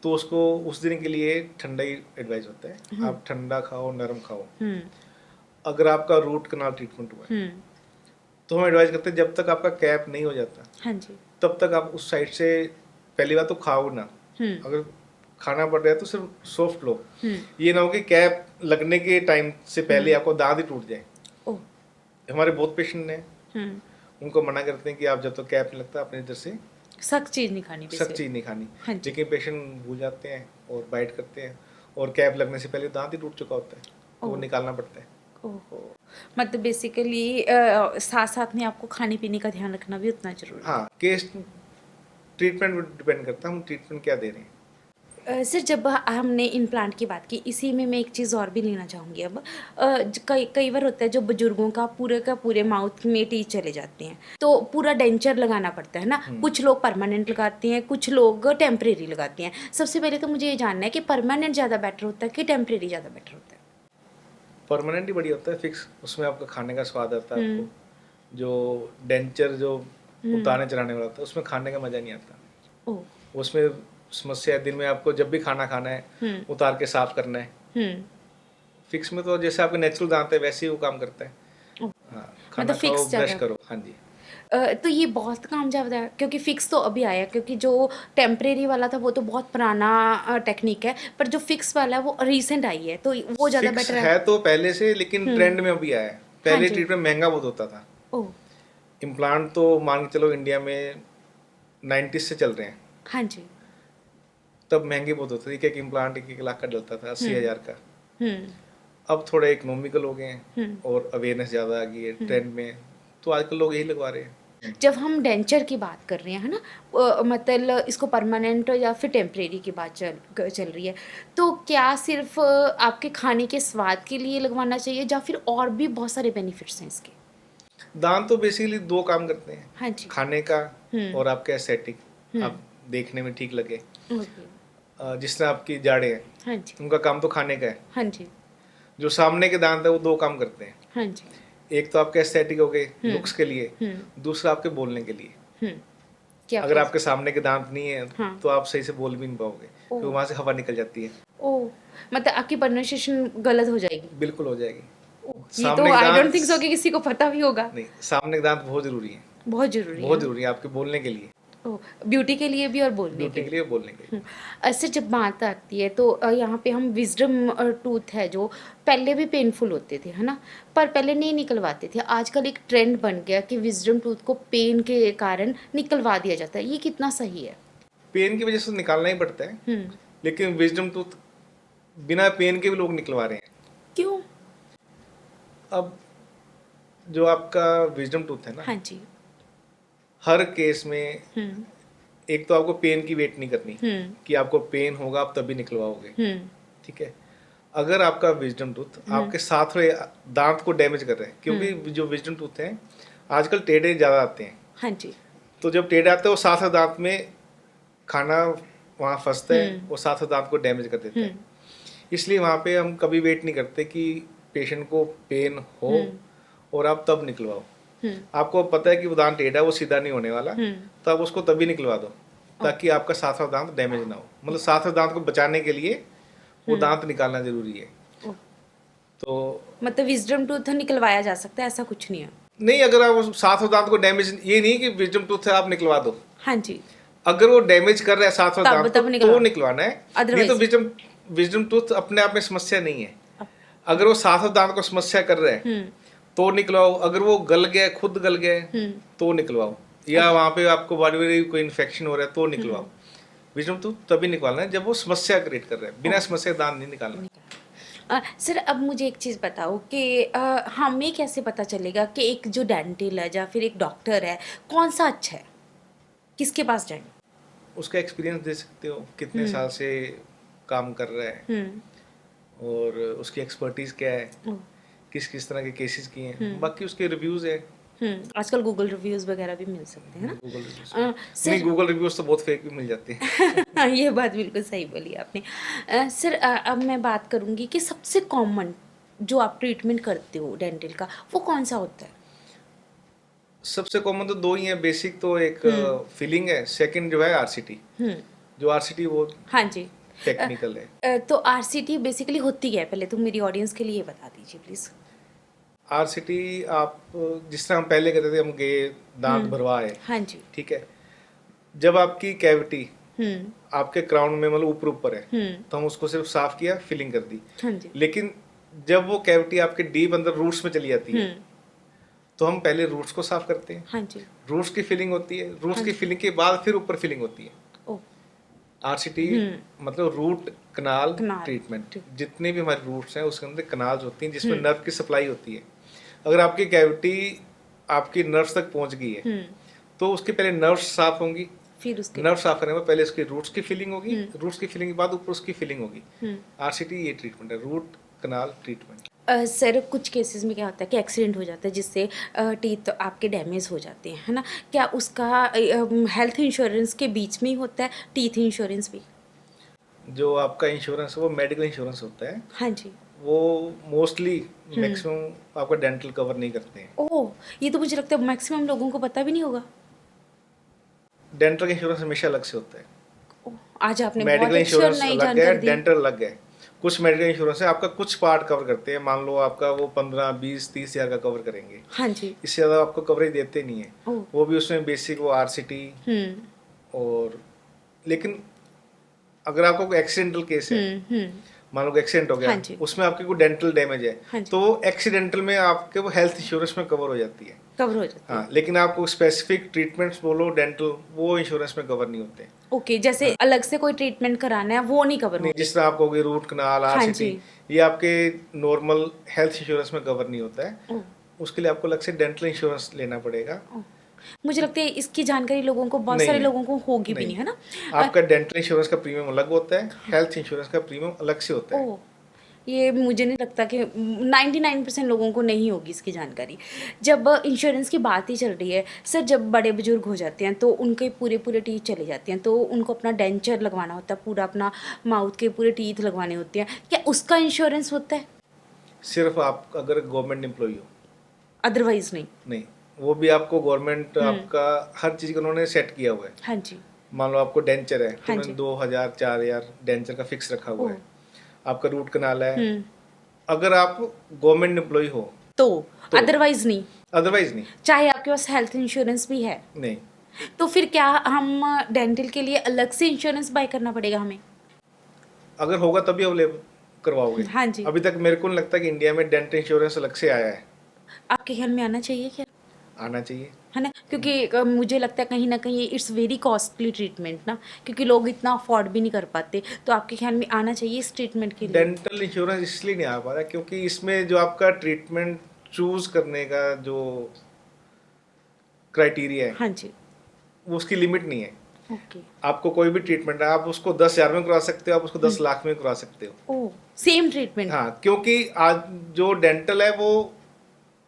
तो उसको उस दिन के लिए ठंडा ही एडवाइस होता है, आप ठंडा खाओ, नरम खाओ। अगर आपका रूट कनाल ट्रीटमेंट हुआ है, तो हम एडवाइस करते हैं जब तक आपका कैप नहीं हो जाता, हाँ जी। तब तक आप उस साइड से पहली बात तो खाओ ना। अगर खाना पड़ रहा है तो सिर्फ सॉफ्ट लो, ये ना हो कि कैप लगने के टाइम से पहले आपको दांत ही टूट जाए। ओह। हमारे बहुत पेशेंट हैं, उनको मना करते हैं कि आप जब तक कैप नहीं लगता अपने इधर से सख्त चीज़ नहीं खानी, सख्त चीज़ नहीं खानी। हाँ जी। लेकिन पेशेंट भूल जाते हैं और बाइट करते हैं, और कैप लगने से पहले दांत ही टूट चुका होता है, तो वो निकालना पड़ता है। ओहो, मतलब बेसिकली साथ साथ में आपको खाने पीने का ध्यान रखना भी उतना जरूरी है। हाँ, केस ट्रीटमेंट पर डिपेंड करता है हम ट्रीटमेंट क्या दे रहे हैं। सर जब हमने इम्प्लांट की बात की, इसी में मैं एक चीज़ और भी लेना चाहूँगी अब। कई कई बार होता है जो बुजुर्गों का पूरे माउथ में टीथ चले जाते हैं, तो पूरा डेंचर लगाना पड़ता है ना। कुछ लोग परमानेंट लगाते हैं, कुछ लोग टेम्परेरी लगाते हैं। सबसे पहले तो मुझे ये जानना है कि परमानेंट ज़्यादा बेटर होता है कि टेम्परेरी ज़्यादा बेटर होता है? परमानेंट ही बढ़िया होता है, फिक्स, उसमें आपका खाने का स्वाद आता है आपको। जो डेंचर जो उतारने चढ़ाने वाला होता है, उसमें खाने का मज़ा नहीं आता। ओह। उसमें समस्या है, दिन में आपको जब भी खाना खाना है उतार के साफ करना है। फिक्स में तो जैसे आपके नेचुरल दांत है वैसे ही वो काम करता है। हाँ, खाना मतलब खाओ, फिक्स ब्रश जगह करो। हाँ जी। तो ये बहुत कामयाब है क्योंकि फिक्स तो अभी आया, क्योंकि जो टेम्परेरी वाला था वो तो बहुत पुराना टेक्निक है, पर जो फिक्स वाला है वो रिसेंट आई है, तो वो ज़्यादा फिक्स बेटर है। है तो पहले से, लेकिन ट्रेंड में अभी आया है। हाँ पहले जी। ट्रीटमेंट महंगा बहुत होता था। ओह। इम्प्लांट तो मान के चलो इंडिया में 90 से चल रहे हैं। हाँ जी। तब महंगे बहुत होते थे, एक एक इम्प्लांट 1-1 लाख का डलता था, 80,000 का। हम्म अब थोड़े इकोनॉमिकल हो गए हैं हम्म और अवेयरनेस ज़्यादा आ गई है ट्रेंड में, तो आजकल लोग यही लगवा रहे हैं। जब हम डेंचर की बात कर रहे हैं, है ना, मतलब इसको परमानेंट या फिर टेम्परेरी की बात चल रही है, तो क्या सिर्फ आपके खाने के स्वाद के लिए लगवाना चाहिए या फिर और भी बहुत सारे बेनिफिट्स हैं इसके? दांत तो बेसिकली 2 काम करते हैं, हाँ जी। खाने का हम्म और आपका एस्थेटिक, हम्म आप देखने में ठीक लगे। ओके। जिस तरह आपकी जाड़े हैं, हाँ जी। उनका काम तो खाने का है। हाँ जी। जो सामने के दांत है वो 2 काम करते हैं, हाँ जी। एक तो आपके एस्थेटिक हो गए, हम्म लुक्स के लिए, हम्म दूसरा आपके बोलने के लिए। हम्म क्या अगर फिर? आपके सामने के दांत नहीं है हाँ। तो आप सही से बोल भी नहीं पाओगे, ओ। क्योंकि वहां से हवा निकल जाती है। ओ, मतलब आपकी प्रोनाउंसिएशन गलत हो जाएगी। बिल्कुल हो जाएगी। ओ, ये तो सामने के आई डोंट दांत थिंक सो कि किसी को पता भी होगा। नहीं, सामने के दांत बहुत जरूरी है। बहुत जरूरी बहुत है। जरूरी है आपके बोलने के लिए, ओ, ब्यूटी के लिए भी और बोलने ब्यूटी के के लिए। लिए, बोलने के लिए। ऐसे जब बात आती है तो यहाँ पे हम विजडम टूथ है जो पहले भी पेनफुल होते थे, है ना, पर पहले नहीं निकलवाते थे। आजकल एक ट्रेंड बन गया कि विजडम टूथ को पेन के कारण निकलवा दिया जाता है, ये कितना सही है? पेन की वजह से तो निकालना ही पड़ता है, हम्म लेकिन विजडम टूथ बिना पेन के भी लोग निकलवा रहे हैं। क्यों? अब जो आपका विजडम टूथ है ना, हाँ जी। हर केस में हम्म एक तो आपको पेन की वेट नहीं करनी हम्म कि आपको पेन होगा आप तभी निकलवाओगे। हम्म ठीक है। अगर आपका विजडम टूथ आपके साथ में दांत को डैमेज कर रहे हैं, क्योंकि जो विजडम टूथ हैं आजकल टेढ़े ज़्यादा आते हैं, हाँ जी। तो जब टेढ़े आते हैं वो साथ में दांत में खाना वहाँ फंसता है, हम्म वो साथ में दांत को डैमेज कर देता है। हम्म इसलिए वहाँ पे हम कभी वेट नहीं करते कि पेशेंट को पेन हो और आप तब निकलवाओ। हम्म आपको पता है कि वो दांत टेढ़ा है, वो सीधा नहीं होने वाला, हम्म तो आप उसको तभी निकलवा दो ताकि आपका सातवां दांत डैमेज ना हो। मतलब सातवें दांत को बचाने के लिए वो दांत निकालना जरूरी है। ओ, तो मतलब विजडम टूथ निकलवाया जा सकता है, ऐसा कुछ नहीं है? नहीं, अगर आप उस सातवें दांत को डैमेज, ये नहीं कि विजडम टूथ है आप निकलवा दो, हाँ जी। अगर वो डैमेज कर रहा है सातवें तब दांत को तब तो निकलवा, निकलवाना है। नहीं तो अदरवाइज विजडम टूथ अपने आप में समस्या नहीं है। अगर वो सातवें दांत को समस्या कर रहा है तो निकलवाओ, अगर वो गल गया है, खुद गल गया है तो निकलवाओ, या वहाँ पे आपको बॉडी में कोई इन्फेक्शन हो रहा है तो निकलवाओ। विजडम टूथ तभी निकलवाना है जब वो समस्या क्रिएट कर रहा है, बिना समस्या दांत नहीं निकालना। सर अब मुझे एक चीज़ बताओ कि हमें कैसे पता चलेगा कि एक जो डेंटल है या फिर एक डॉक्टर है कौन सा अच्छा है, किसके पास जाएं? उसका एक्सपीरियंस दे सकते हो, कितने साल से काम कर रहा है और उसकी एक्सपर्टीज क्या है, ओ, किस किस तरह के केसेस किए हैं, बाकी उसके रिव्यूज है। आजकल गूगल रिव्यूज़ वगैरह भी मिल सकते हैं ना। गूगल रिव्यूज नहीं, नहीं, गूगल रिव्यूज तो बहुत फेक भी मिल जाते हैं। ये बात बिल्कुल सही बोली आपने। सर अब मैं बात करूँगी कि सबसे कॉमन जो आप ट्रीटमेंट करते हो डेंटल का वो कौन सा होता है? सबसे कॉमन तो 2 ही है बेसिक, तो एक फिलिंग है, सेकंड जो है आरसीटी। जो आरसीटी वो हाँ जी। टेक्निकल है। तो आरसीटी बेसिकली होती है, पहले तो मेरी ऑडियंस के लिए बता दीजिए प्लीज़। आरसीटी आप जिस तरह हम पहले कहते थे, हम गए दांत भरवाए, हाँ जी। ठीक है, जब आपकी कैविटी हम्म आपके क्राउन में मतलब ऊपर ऊपर है तो हम उसको सिर्फ साफ किया, फिलिंग कर दी। हाँ जी। लेकिन जब वो कैविटी आपके डीप अंदर रूट्स में चली जाती है तो हम पहले रूट्स को साफ करते हैं, हाँ जी। रूट्स की फिलिंग होती है, रूट्स की फिलिंग के बाद फिर ऊपर फिलिंग होती है। ओ, आरसीटी मतलब रूट कनाल कनाल ट्रीटमेंट। जितने भी हमारे रूट्स हैं उसके अंदर कनाल्स होती हैं जिसमें नर्व की सप्लाई होती है। अगर आपकी कैविटी आपकी नर्व्स तक पहुंच गई है तो उसके पहले नर्व्स साफ होंगी, फिर उसके नर्व साफ करने में पहले उसकी रूट्स की फिलिंग होगी, रूट्स की फिलिंग के बाद ऊपर उसकी फिलिंग होगी। आरसीटी ये ट्रीटमेंट है, रूट कनाल ट्रीटमेंट। सर कुछ केसेस में क्या होता है कि एक्सीडेंट हो जाता है जिससे टीथ आपके डैमेज हो जाते हैं, है ना, क्या उसका हेल्थ इंश्योरेंस के बीच में ही होता है टीथ इंश्योरेंस भी? जो आपका इंश्योरेंस है वो मेडिकल इंश्योरेंस होता है, हाँ जी। वो मोस्टली मैक्सिमम आपका डेंटल कवर नहीं करते हैं। ओह, ये तो मुझे लगता है मैक्सिमम लोगों को पता भी नहीं होगा। डेंटल का इंश्योरेंस हमेशा अलग से होता है। ओह, आज आपने मेडिकल बहुत अच्छी और इंश्योरेंस नई अलग है, जानकारी दी। डेंटल अलग है। कुछ मेडिकल इंश्योरेंस है आपका कुछ पार्ट कवर करते हैं, मान लो आपका वो 15, 20, 30 हज़ार का कवर करेंगे, हाँ जी। इससे ज़्यादा आपको कवरेज देते नहीं है। ओह। वो भी उसमें बेसिक वो आरसीटी और, लेकिन अगर आपका कोई एक्सीडेंटल केस है, हम्म। मान लो एक्सीडेंट हो हाँ गया, जी। उसमें आपके कोई डेंटल डैमेज है, हाँ जी। तो वो एक्सीडेंटल में आपके वो हेल्थ इंश्योरेंस में कवर हो जाती है। कवर हो जाती है। हाँ, लेकिन आपको स्पेसिफिक ट्रीटमेंट्स बोलो डेंटल, वो इंश्योरेंस में कवर नहीं होते। ओके, जैसे अलग से कोई ट्रीटमेंट कराना है वो नहीं कवर नहीं, होगा। जिस तरह आपको होगी रूट कनाल, हाँ आरसीटी, जी। ये आपके नॉर्मल हेल्थ इंश्योरेंस में कवर नहीं होता है। ओह। उसके लिए आपको अलग से डेंटल इंश्योरेंस लेना पड़ेगा। ओह। मुझे लगता है इसकी जानकारी लोगों को, बहुत नहीं सारे है, लोगों को होगी भी नहीं नहीं, है है। ना? आपका डेंटल इंश्योरेंस का प्रीमियम अलग होता है, हेल्थ इंश्योरेंस का प्रीमियम अलग से होता है। ओह, ये मुझे नहीं लगता कि 99% लोगों को नहीं होगी इसकी जानकारी। जब इंश्योरेंस की बात ही चल रही है सर, जब बड़े बुजुर्ग हो जाते हैं तो उनके पूरे पूरे टीथ चले जाते हैं, तो उनको अपना डेंचर लगवाना होता है, पूरा अपना माउथ के पूरे टीथ लगवाने होते हैं, क्या उसका इंश्योरेंस होता है? सिर्फ आप अगर गवर्नमेंट एम्प्लॉई हो, अदरवाइज नहीं? नहीं, वो भी आपको गवर्नमेंट आपका हर चीज़ का उन्होंने सेट किया हुआ है। हाँ जी। मान लो आपको डेंचर है, तो हाँ उन्होंने जी। 2000, 4000 डेंचर का फिक्स रखा हुआ ओह। है। आपका रूट कनाल है, हम्म। अगर आप गवर्नमेंट एम्प्लॉई हो तो तो, अदरवाइज नहीं? अदरवाइज नहीं। चाहे आपके पास हेल्थ इंश्योरेंस भी है नहीं, तो फिर क्या हम डेंटल के लिए अलग से इंश्योरेंस बाय करना पड़ेगा हमें? अगर होगा तभी अवेलेबल करवाओगे। हाँ जी। अभी तक मेरे को नहीं लगता कि इंडिया में डेंटल इंश्योरेंस अलग से आया है। आपके ख्याल में आना चाहिए क्या? आना चाहिए। है ना, क्योंकि मुझे लगता है कहीं ना कहीं इट्स वेरी कॉस्टली ट्रीटमेंट ना, क्योंकि लोग इतना अफोर्ड भी नहीं कर पाते, तो आपके ख्याल में आना चाहिए इस ट्रीटमेंट के लिए? डेंटल इंश्योरेंस इसलिए नहीं आ पा रहा क्योंकि इसमें जो आपका ट्रीटमेंट चूज करने का जो क्राइटेरिया है, हाँ जी। वो उसकी लिमिट नहीं है। ओके। आपको कोई भी ट्रीटमेंट है, आप उसको 10,000 में करवा सकते हो, आप उसको 10 लाख में करवा सकते हो। ओह, सेम ट्रीटमेंट? हाँ, क्योंकि आज जो डेंटल है वो,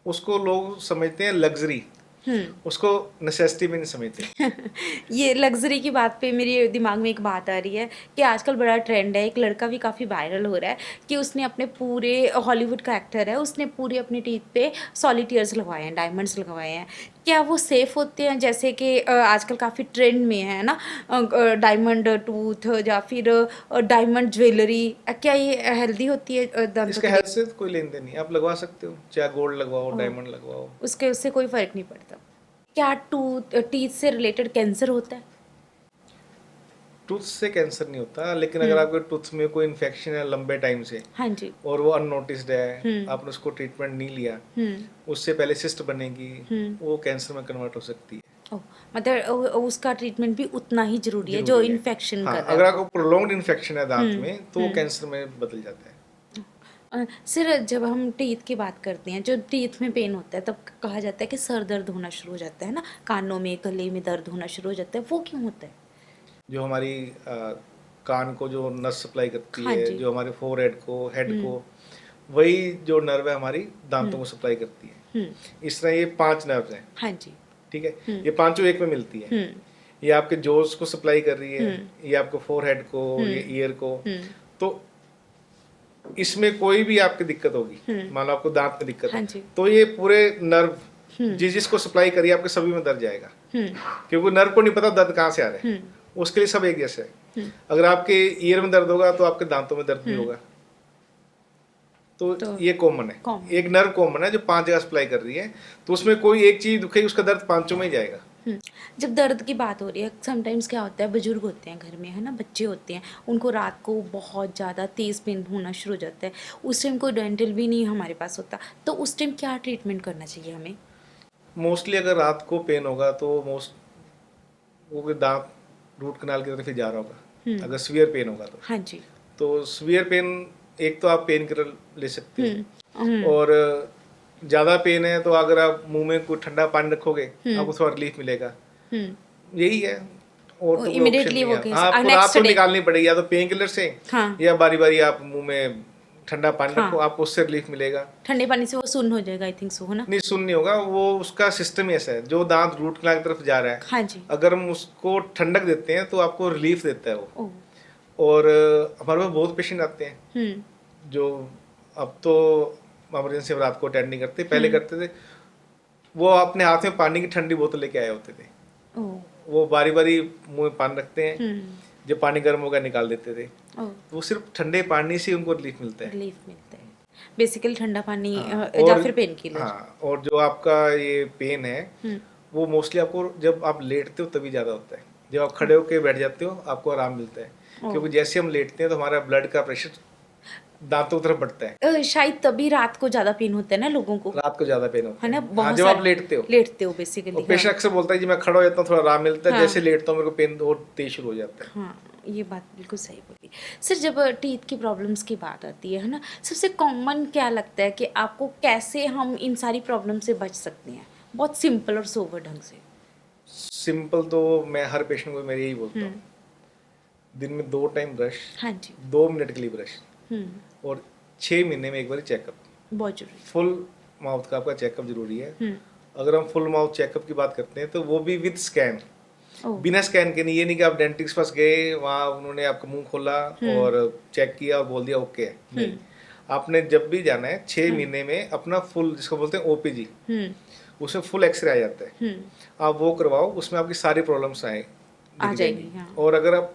उसको लोग समझते हैं लग्जरी, उसको नेसेसिटी में नहीं समझते। ये लग्जरी की बात पे मेरे दिमाग में एक बात आ रही है कि आजकल बड़ा ट्रेंड है, एक लड़का भी काफ़ी वायरल हो रहा है कि उसने अपने पूरे, हॉलीवुड का एक्टर है, उसने पूरे अपने टीथ पे सॉलिटेयर्स लगवाए हैं, डायमंड्स लगवाए हैं। क्या वो सेफ होते हैं? जैसे कि आजकल काफ़ी ट्रेंड में है ना डायमंड टूथ या फिर डायमंड ज्वेलरी, क्या ये हेल्दी होती है दांतों इसका के लिए? हेल्थ से कोई लेन देन नहीं, आप लगवा सकते हो, चाहे गोल्ड लगवाओ, ओह। डायमंड लगवाओ। उसके उससे कोई फर्क नहीं पड़ता? क्या टीथ से रिलेटेड कैंसर होता है? टूथ से कैंसर नहीं होता, लेकिन अगर आपके टूथ में कोई इन्फेक्शन है लंबे टाइम से हाँ जी। और वो अननोटिस्ड है, आपने उसको ट्रीटमेंट नहीं लिया, उससे पहले सिस्ट बनेगी, वो कैंसर में कन्वर्ट हो सकती है। ओह, मतलब उसका ट्रीटमेंट भी उतना ही जरूरी है जो जरूरी है। इन्फेक्शन हाँ, कर रहा अगर है आपको प्रोलॉन्ग्ड इन्फेक्शन है दांत में, तो वो कैंसर में बदल जाता है। सर, जब हम टीथ की बात करते हैं, जो टीथ में पेन होता है, तब कहा जाता है कि सर दर्द होना शुरू हो जाता है ना, कानों में, गले में दर्द होना शुरू हो जाता है, वो क्यों होता है? जो हमारी कान को जो नस सप्लाई करती हाँ है, जी। जो हमारे फोरहेड को, हेड को, वही जो नर्व है हमारी दांतों को सप्लाई करती है। इस तरह ये 5 नर्व हैं, हाँ जी। ठीक है, ये पांचों एक में मिलती है। ये आपके जोस को सप्लाई कर रही है, ये आपको फोरहेड को, ये ईयर को। तो इसमें कोई भी आपकी दिक्कत होगी, मान लो आपको दांत में दिक्कत हाँ है, जी। तो ये पूरे नर्व जिसको सप्लाई करिए आपके सभी में दर्द जाएगा, क्योंकि नर्व को नहीं पता दर्द कहाँ से आ रहा है, उसके लिए सब एक जैसे है। अगर आपके ईयर में दर्द होगा तो आपके दांतों में दर्द भी होगा। तो ये कॉमन है, एक नर्व कॉमन है जो 5 जगह सप्लाई कर रही है, तो उसमें कोई एक चीज दुखेगी, उसका दर्द पांचों में ही जाएगा। जब दर्द की बात हो रही है, समटाइम्स क्या होता है, बुजुर्ग होते हैं घर में, है ना, बच्चे होते हैं, उनको रात को बहुत ज़्यादा तेज़ पेन होना शुरू हो जाता है, उस टाइम कोई डेंटल भी नहीं हमारे पास होता, तो उस टाइम क्या ट्रीटमेंट करना चाहिए हमें? मोस्टली अगर रात को पेन होगा तो वो दांत रूट कनाल की तरफ ही जा रहा होगा, अगर सीवियर पेन होगा तो। हाँ जी। तो सीवियर पेन, एक तो आप पेन किलर ले सकते हो, और ज़्यादा पेन है तो अगर आप मुंह में कोई ठंडा पानी रखोगे आपको थोड़ा रिलीफ मिलेगा, यही है। और तो कोई ऑप्शन नहीं है। हाँ, आपको रात को निकालनी पड़ेगी, या तो पेन किलर से, या बारी बारी आप मुंह में ठंडा पानी रखो, आपको उससे रिलीफ मिलेगा। ठंडे पानी से वो सुन्न हो जाएगा, आई थिंक सो, है ना? नहीं, सुन्न नहीं होगा, वो उसका सिस्टम ही ऐसा है, जो दांत रूट कनाल की तरफ जा रहा है, हाँ जी, अगर हम उसको ठंडक देते हैं तो आपको रिलीफ देता है वो। और हमारे पास बहुत पेशेंट आते हैं जो अब तो इमरजेंसी रात को अटेंड नहीं करते, पहले करते थे, वो अपने हाथ में पानी की ठंडी बोतल लेके आए होते थे, वो बारी बारी मुंह में पानी रखते हैं, जब पानी गर्म होगा निकाल देते थे। ओह, वो सिर्फ ठंडे पानी से उनको रिलीफ मिलता है। रिलीफ मिलता है। बेसिकली ठंडा पानी हाँ, या फिर पेन किलर। हाँ, और जो आपका ये पेन है वो मोस्टली आपको जब आप लेटते हो तभी ज़्यादा होता है। जब आप खड़े होकर बैठ जाते हो आपको आराम मिलता है, क्योंकि जैसे हम लेटते हैं तो हमारा ब्लड का प्रेशर दांतों की तरफ बढ़ता है। शायद तभी रात को ज्यादा पेन होता है ना लोगों को, रात को ज़्यादा पेन होता है ना? है। हाँ, बहुत जब आप सारे लेटते हो और बेसिकली। पेशेंट अक्सर बोलता है जी मैं खड़ा हो जाता हूँ थोड़ा आराम मिलता है, हाँ। जैसे लेटता हूँ मेरे को पेन और तेज शुरू हो जाता है। हाँ, ये बात बिल्कुल सही बोली सर। जब टीथ की प्रॉब्लम्स की बात आती है ना, सबसे कॉमन क्या लगता है कि आपको कैसे हम इन सारी प्रॉब्लम से बच सकते हैं, बहुत सिंपल और सोबर ढंग से? सिंपल तो मैं हर पेशेंट को मेरे यही बोलता हूँ, दिन में 2 टाइम ब्रश, हाँ जी। 2 मिनट के लिए ब्रश, और 6 महीने में एक बार चेकअप। बहुत जरूरी। फुल माउथ का आपका चेकअप जरूरी है। अगर हम फुल माउथ चेकअप की बात करते हैं तो वो भी विद स्कैन, बिना स्कैन के नहीं। ये नहीं कि आप डेंटिस्ट के पास गए, वहाँ उन्होंने आपका मुंह खोला और चेक किया और बोल दिया ओके है, नहीं। आपने जब भी जाना है 6 महीने में अपना फुल, जिसको बोलते हैं ओपीजी, उसमें फुल एक्सरे आ जाता है, आप वो करवाओ, उसमें आपकी सारी प्रॉब्लम्स आ जाएंगी। हाँ। और अगर आप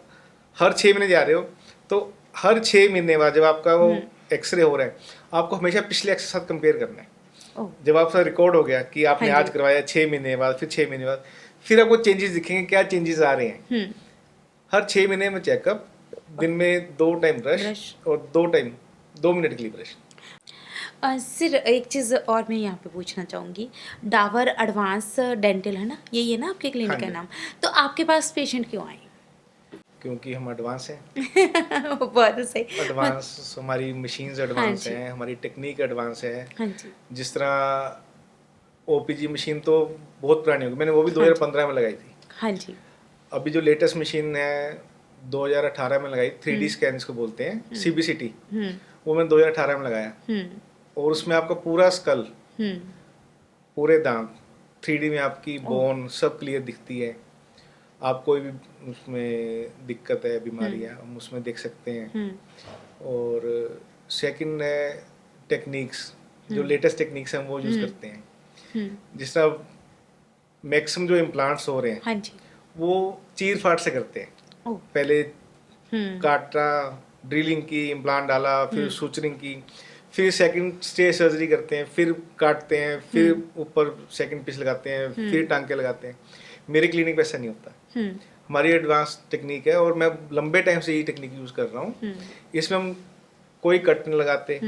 हर 6 महीने जा रहे हो तो हर 6 महीने बाद जब आपका वो एक्सरे हो रहा है आपको हमेशा पिछले एक्सरे के साथ कंपेयर करना है। जब आपका रिकॉर्ड हो गया कि आपने आज करवाया 6 महीने बाद, फिर 6 महीने बाद, फिर आपको चेंजेस दिखेंगे, क्या चेंजेस आ रहे हैं। हर 6 महीने में चेकअप, दिन में 2 टाइम ब्रश और 2 मिनट के लिए ब्रश। सर एक चीज़ और मैं यहाँ पे पूछना चाहूँगी, डाबर एडवांस डेंटल है ना, यही है ना आपके क्लिनिक हाँ का जी। नाम? तो आपके पास पेशेंट क्यों आए? क्योंकि हम एडवांस हैं। बहुत सही। एडवांस, हमारी मशीन्स हाँ एडवांस जी। हैं, हमारी टेक्निक एडवांस है। हाँ जी। जिस तरह ओपीजी मशीन तो बहुत पुरानी होगी, मैंने वो भी हाँ जी। 2015 में लगाई थी। हाँ जी। अभी जो लेटेस्ट मशीन है 2018 में लगाई, 3D स्कैन इसको बोलते हैं, सीबीसीटी, वो मैंने 2018 में लगाया। और उसमें आपका पूरा स्कल, पूरे दांत 3D में आपकी बोन सब क्लियर दिखती है। आप कोई भी उसमें दिक्कत है, बीमारी है, हम उसमें देख सकते हैं। और सेकंड है टेक्निक्स, जो लेटेस्ट टेक्निक्स हैं हम वो यूज़ करते हैं। जिस तरह मैक्सिमम जो इम्प्लांट्स हो रहे हैं, हाँ जी। वो चीर फाड़ से करते हैं। ओह। पहले काटा, ड्रिलिंग की, इम्प्लांट डाला, फिर सूचरिंग की, फिर सेकंड स्टेज सर्जरी करते हैं, फिर काटते हैं, फिर ऊपर सेकंड पीस लगाते हैं, फिर टांके लगाते हैं। मेरे क्लिनिक पे ऐसा नहीं होता। हमारी एडवांस टेक्निक है और मैं लंबे टाइम से यही टेक्निक यूज़ कर रहा हूँ। इसमें हम कोई कट नहीं लगाते,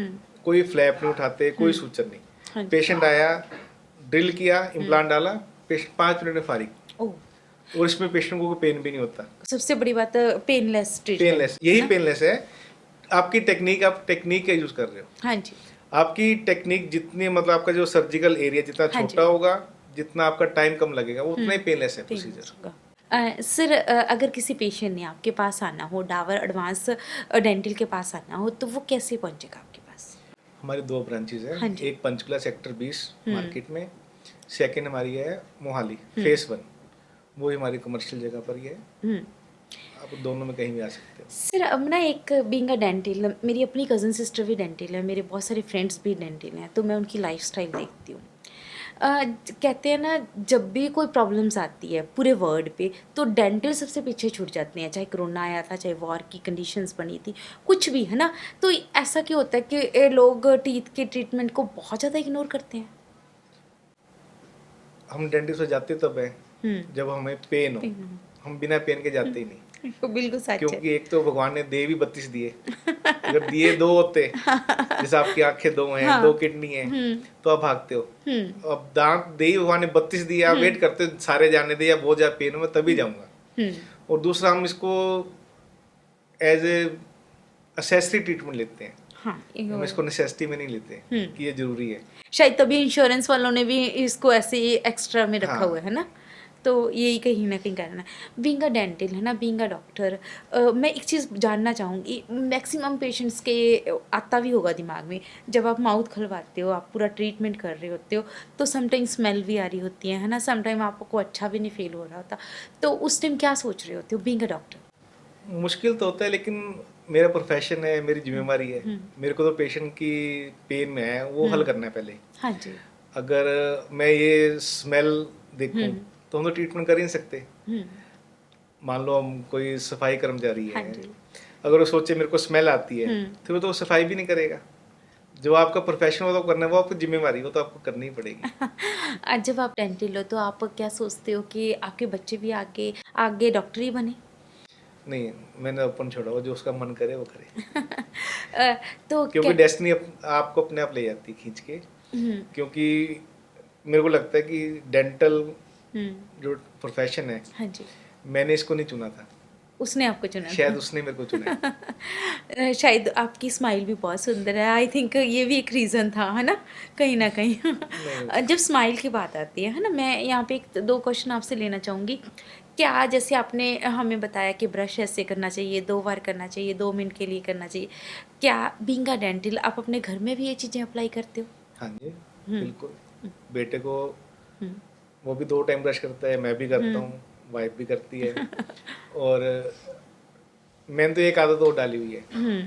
कोई फ्लैप नहीं उठाते, कोई सूचर नहीं। पेशेंट आया, ड्रिल किया, इम्प्लांट डाला, पेशेंट 5 मिनट में फारिग। और इसमें पेशेंट को पेन भी नहीं होता। सबसे बड़ी बात पेनलेस ट्रीटमेंट। पेनलेस, यही पेनलेस है। आपकी टेक्निक, आप टेक्निक का यूज कर रहे हो। हाँ जी। आपकी टेक्निक जितनी, मतलब आपका जो सर्जिकल एरिया जितना छोटा होगा, जितना आपका टाइम कम लगेगा, वो उतना ही पेनलेस है प्रोसीजर। सर अगर किसी पेशेंट ने आपके पास आना हो, डाबर एडवांस डेंटल के पास आना हो, तो वो कैसे पहुंचेगा आपके पास? हमारी 2 ब्रांचेज हैं। हाँ जी। एक पंचकुला सेक्टर 20 मार्केट में, सेकंड हमारी है मोहाली फेस 1, वो ही हमारी कमर्शियल जगह पर ही है। आप दोनों में कहीं भी आ सकते हो। सर अब ना एक बीइंग अ डेंटल, मेरी अपनी कज़न सिस्टर भी डेंटल है, मेरे बहुत सारे फ्रेंड्स भी डेंटल हैं, तो मैं उनकी लाइफस्टाइल देखती हूँ। कहते हैं ना, जब भी कोई प्रॉब्लम्स आती है पूरे वर्ल्ड पे, तो डेंटल सबसे पीछे छूट जाते हैं। चाहे कोरोना आया था, चाहे वॉर की कंडीशंस बनी थी, कुछ भी, है ना? तो ऐसा क्यों होता है कि ये लोग टीथ के ट्रीटमेंट को बहुत ज़्यादा इग्नोर करते हैं? हम डेंटिस्ट से जाते तब है जब हमें पेन हो। हम बिना पेन के जाते ही नहीं। बिल्कुल सच है। क्योंकि एक तो भगवान ने दे भी 32 दिए, अगर दिए 2 होते, जैसे आपकी आंखें 2 हैं, 2 किडनी हैं, तो आप भागते हो। अब दांत दे ही भगवान ने 32 दिए, आप वेट करते हो सारे जाने दे या बहुत ज्यादा पेन हो मैं तभी जाऊंगा। और दूसरा, हम इसको एज ए असेसरी ट्रीटमेंट लेते हैं। हाँ, हम इसको नेसेसिटी में नहीं लेते कि ये जरूरी है। शायद तभी इंश्योरेंस वालों ने भी इसको ऐसे ही एक्स्ट्रा में रखा हाँ। हुआ है ना। तो यही कहीं ना कहीं करना है। बीइंग अ डेंटल, है ना, बीइंग अ डॉक्टर, मैं एक चीज़ जानना चाहूँगी। मैक्सिमम पेशेंट्स के आता भी होगा दिमाग में, जब आप माउथ खुलवाते हो, आप पूरा ट्रीटमेंट कर रहे होते हो, तो समटाइम स्मेल भी आ रही होती है ना, समटाइम आपको अच्छा भी नहीं फील हो रहा होता, तो उस टाइम क्या सोच रहे होते हो बीइंग अ डॉक्टर? मुश्किल तो होता है, लेकिन मेरा प्रोफेशन है, मेरी जिम्मेवारी है। मेरे को तो पेशेंट की पेन में है वो हल करना है पहले। हाँ जी। अगर मैं ये स्मेल देखूं तो हम तो ट्रीटमेंट कर ही नहीं सकते। मान लो हम कोई सफाई कर्मचारी हाँ है, जी। अगर वो सोचे मेरे को स्मेल आती है तो वो तो सफाई भी नहीं करेगा। जो आपका प्रोफेशन वो तो करना है, वो आपकी जिम्मेवारी, वो तो आपको करनी ही पड़ेगी। आज जब आप डेंटल हो तो आप क्या सोचते हो कि आपके बच्चे भी आगे आगे डॉक्टर ही बने? नहीं, मैंने ओपन छोड़ा, वो जो उसका मन करे वो करे। तो क्योंकि क्या? डेस्टिनी आपको अपने आप ले जाती है खींच के। हम्म। क्योंकि मेरे को लगता है कि डेंटल हम्म। जो प्रोफेशन है, हाँ जी। मैंने इसको नहीं चुना था, उसने आपको चुना शायद था। उसने मेरे को चुना है। शायद आपकी स्माइल भी बहुत सुंदर है, आई थिंक ये भी एक रीज़न था, है ना, कहीं ना नहीं, कहीं। जब स्माइल की बात आती है ना, मैं यहाँ पे एक दो क्वेश्चन आपसे लेना चाहूँगी। क्या जैसे आपने हमें बताया कि ब्रश ऐसे करना चाहिए, 2 बार करना चाहिए, 2 मिनट के लिए करना चाहिए, क्या बीइंग अ डेंटल आप अपने घर में भी ये चीज़ें अप्लाई करते हो? हाँ जी, हम्म। बिल्कुल। बेटे को हम्म। वो भी 2 टाइम ब्रश करता है, मैं भी करता हम्म। हूँ, वाइफ भी करती है। और मैंने तो एक आदत और डाली हुई है, हम्म।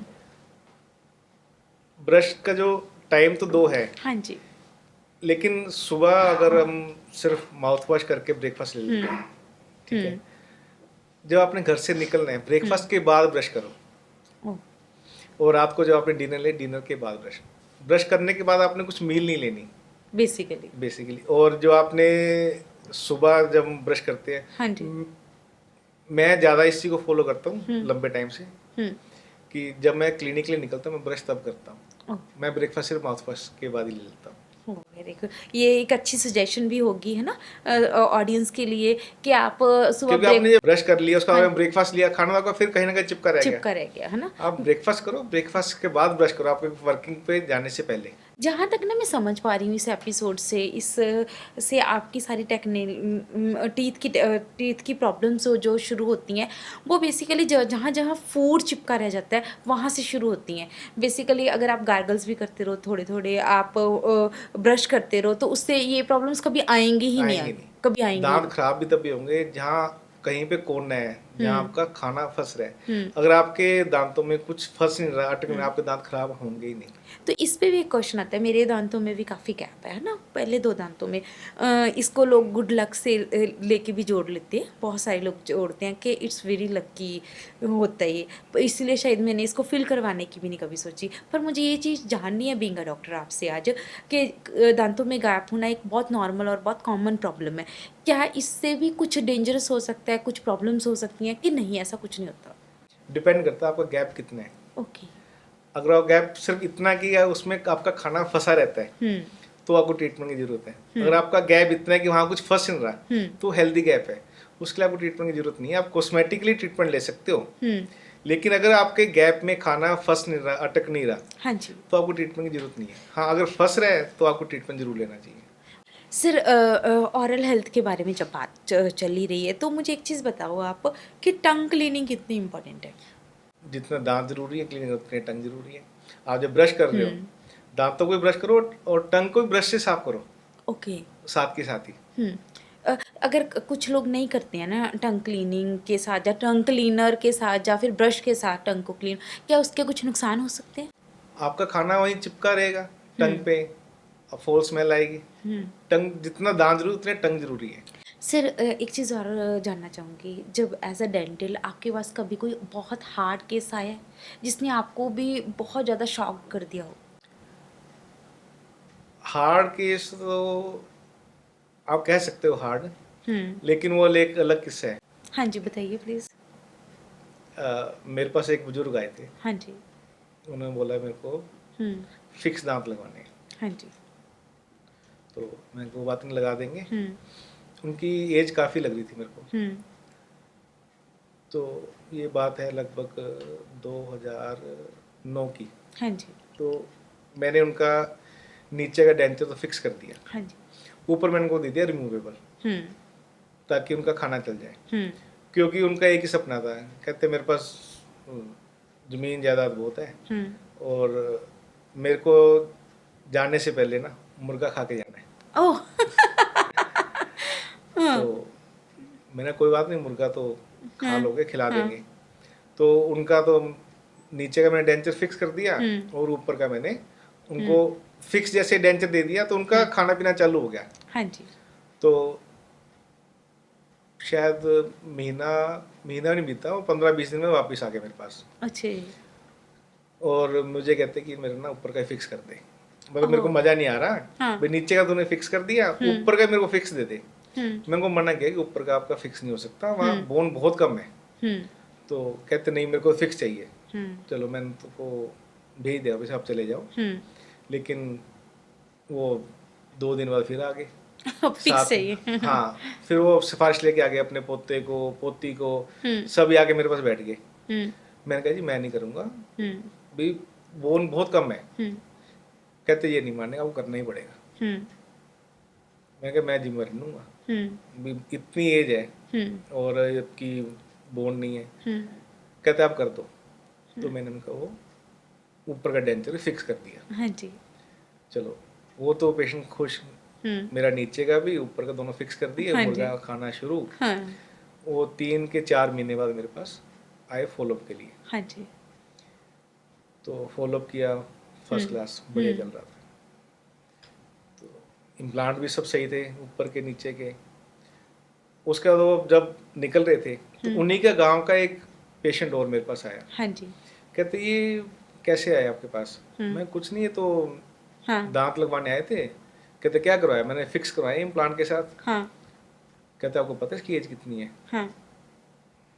ब्रश का जो टाइम तो 2 है, हाँ जी। लेकिन सुबह अगर हम सिर्फ माउथ वॉश करके ब्रेकफास्ट ले लेते हैं, ठीक है, हम्म। जब आपने घर से निकलना है ब्रेकफास्ट के बाद ब्रश करो, ओ। और रात को जब आपने डिनर ले डिनर के बाद ब्रश। ब्रश करने के बाद आपने कुछ मील नहीं लेनी बेसिकली। बेसिकली। और जो आपने सुबह जब हम ब्रश करते हैं, हाँ जी। मैं ज़्यादा इस चीज़ को फॉलो करता हूँ हम्म। लंबे टाइम से, हम्म। कि जब मैं क्लिनिक के लिए निकलता हूँ मैं ब्रश तब करता हूँ। ओ। मैं ब्रेकफास्ट सिर्फ माउथ वॉश के बाद ही ले लेता हूँ। Very good. ये एक अच्छी सजेशन भी होगी, है ना, ऑडियंस के लिए, कि आप सुबह क्योंकि आपने ब्रेक। जब ब्रश कर लिया, उसका हाँ, बाद ब्रेकफास्ट लिया, खाना वाना, फिर कहीं ना कहीं चिपका रह गया। चिपका रह गया, है ना। आप ब्रेकफास्ट करो, ब्रेकफास्ट के बाद ब्रश करो, आपके वर्किंग पे जाने से पहले। जहाँ तक ना मैं समझ पा रही हूँ इस एपिसोड से, इस से आपकी सारी टीथ की प्रॉब्लम्स जो शुरू होती हैं, वो बेसिकली जहाँ जहाँ फूड चिपका रह जाता है वहाँ से शुरू होती हैं। बेसिकली अगर आप गार्गल्स भी करते रहो, थोड़े थोड़े आप ब्रश करते रहो, तो उससे ये प्रॉब्लम्स कभी आएंगी ही नहीं, आएंगे आगे नहीं। कभी आएंगी ही दांत नहीं। खराब भी तभी होंगे जहाँ कहीं पे कोना है, जहाँ आपका खाना फंस रहा है। हम्म। अगर आपके दांतों में कुछ फंस नहीं रहा, अटक नहीं रहा, आपके दांत खराब होंगे ही नहीं। तो इस पे भी एक क्वेश्चन आता है, मेरे दांतों में भी काफ़ी गैप है ना, पहले 2 दांतों में। इसको लोग गुड लक से लेके भी जोड़ लेते हैं, बहुत सारे लोग जोड़ते हैं कि इट्स वेरी लक्की होता है ये, इसलिए शायद मैंने इसको फिल करवाने की भी नहीं कभी सोची। पर मुझे ये चीज़ जाननी है बीइंग अ डॉक्टर आपसे आज, कि दांतों में गैप होना एक बहुत नॉर्मल और बहुत कॉमन प्रॉब्लम है। क्या इससे भी कुछ डेंजरस हो सकता है, कुछ प्रॉब्लम्स हो सकती हैं, कि नहीं ऐसा कुछ नहीं होता? डिपेंड करता है आपका गैप कितना है। ओके। अगर आप गैप सिर्फ इतना कि है उसमें आपका खाना फंसा रहता है, तो आपको ट्रीटमेंट की जरूरत है। अगर आपका गैप इतना है कि वहाँ कुछ फंस नहीं रहा, तो हेल्दी गैप है, उसके लिए आपको ट्रीटमेंट की जरूरत नहीं है। आप कॉस्मेटिकली ट्रीटमेंट ले सकते हो, लेकिन अगर आपके गैप में खाना फंस नहीं रहा, अटक नहीं रहा, हाँ जी। तो आपको ट्रीटमेंट की जरूरत नहीं है। हाँ, अगर फंस रहा है तो आपको ट्रीटमेंट जरूर लेना चाहिए। सर, ऑरल हेल्थ के बारे में जब बात चल ही रही है, तो मुझे एक चीज़ बताओ आप, कि टंग क्लीनिंग कितनी इम्पोर्टेंट है? जितना दांत जरूरी है क्लीनिंग, उतने टंग जरूरी है। आप जब ब्रश कर रहे हो, दांतों को भी ब्रश करो और टंग को भी ब्रश से साफ करो ओके। साथ के साथ ही। अगर कुछ लोग नहीं करते हैं ना टंग क्लीनिंग के साथ, या टंग क्लीनर के साथ, या फिर ब्रश के साथ टंग को क्लीन, क्या उसके कुछ नुकसान हो सकते हैं? आपका खाना वहीं चिपका रहेगा टंग पे, फॉल स्मेल आएगी। टंग जितना दांत जरूरी उतने टंग जरूरी है। सर, एक चीज़ और जानना चाहूँगी, जब एज अ डेंटल आपके पास कभी कोई बहुत हार्ड केस आया है जिसने आपको भी बहुत ज़्यादा शॉक कर दिया हो? हार्ड केस तो आप कह सकते हो हार्ड, लेकिन वो एक अलग किस्सा है। हाँ जी, बताइए प्लीज़। मेरे पास एक बुजुर्ग आए थे, हाँ जी। उन्होंने बोला मेरे को हम्म। फिक्स दांत लगवाने हैं। हाँ जी। तो मैं वो बात नहीं लगा देंगे। हम्म। उनकी एज काफ़ी लग रही थी मेरे को। हम्म। तो ये बात है लगभग 2009 की। हाँ जी। तो मैंने उनका नीचे का डेंचर तो फिक्स कर दिया, हाँ जी। ऊपर मैंने उनको दे दिया रिमूवेबल, हम्म। ताकि उनका खाना चल जाए। हम्म। क्योंकि उनका एक ही सपना था, कहते मेरे पास ज़मीन जायदाद बहुत है, और मेरे को जाने से पहले ना मुर्गा खा के जाना है। ओह। हाँ। तो मैंने कोई बात नहीं, मुर्गा तो खा लोगे, खिला हाँ। देंगे। तो उनका तो नीचे का मैंने डेंचर फिक्स कर दिया, और ऊपर का मैंने उनको फिक्स जैसे डेंचर दे दिया, तो उनका खाना पीना चालू हो गया। हाँ जी। तो शायद महीना नहीं बीता, वो 15-20 दिन में वापस आ गए मेरे पास। अच्छा। और मुझे कहते कि मेरे ना ऊपर का ही फिक्स कर दे। मतलब मेरे को मजा नहीं आ रहा, हाँ। भाई नीचे का तूने फिक्स कर दिया, ऊपर का मेरे को फिक्स दे दे। मैंने को मना किया कि ऊपर का आपका फिक्स नहीं हो सकता, वहाँ बोन बहुत कम है। तो कहते नहीं मेरे को फिक्स चाहिए। चलो मैंने तो भेज दिया, वैसे आप चले जाओ। लेकिन वो 2 दिन बाद फिर आ गए फिक्स चाहिए। हाँ, फिर वो सिफारिश लेके आ गए अपने पोते को, पोती को, सभी आके मेरे पास बैठ गए। मैंने कहा जी मैं नहीं करूँगा, भाई बोन बहुत कम है। कहते ये नहीं मानेगा, वो करना ही पड़ेगा। मैं कहा मैं जिम्मेवारी लूँगा, भी इतनी एज है और आपकी बोन नहीं है। कहते आप कर दो। तो मैंने उनका वो ऊपर का डेंचर फिक्स कर दिया। हाँ जी। चलो वो तो पेशेंट खुश, मेरा नीचे का भी ऊपर का दोनों फिक्स कर दिए। हाँ मुर्गा खाना शुरू। हाँ। वो 3 के 4 महीने बाद मेरे पास आए फॉलोअप के लिए। हाँ जी। तो फॉलोअप किया, फर्स्ट क्लास बढ़िया चल रहा था। तो इम्प्लांट भी सब सही थे, ऊपर के नीचे के। उसके बाद वो जब निकल रहे थे तो उन्हीं का गांव का एक पेशेंट और मेरे पास आया। हाँ जी। कहते ये कैसे आए आपके पास? मैं कुछ नहीं, ये तो दांत लगवाने आए थे। कहते क्या करवाया? मैंने फिक्स करवाया इम्प्लांट के साथ। कहते आपको पता है इसकी एज कितनी है?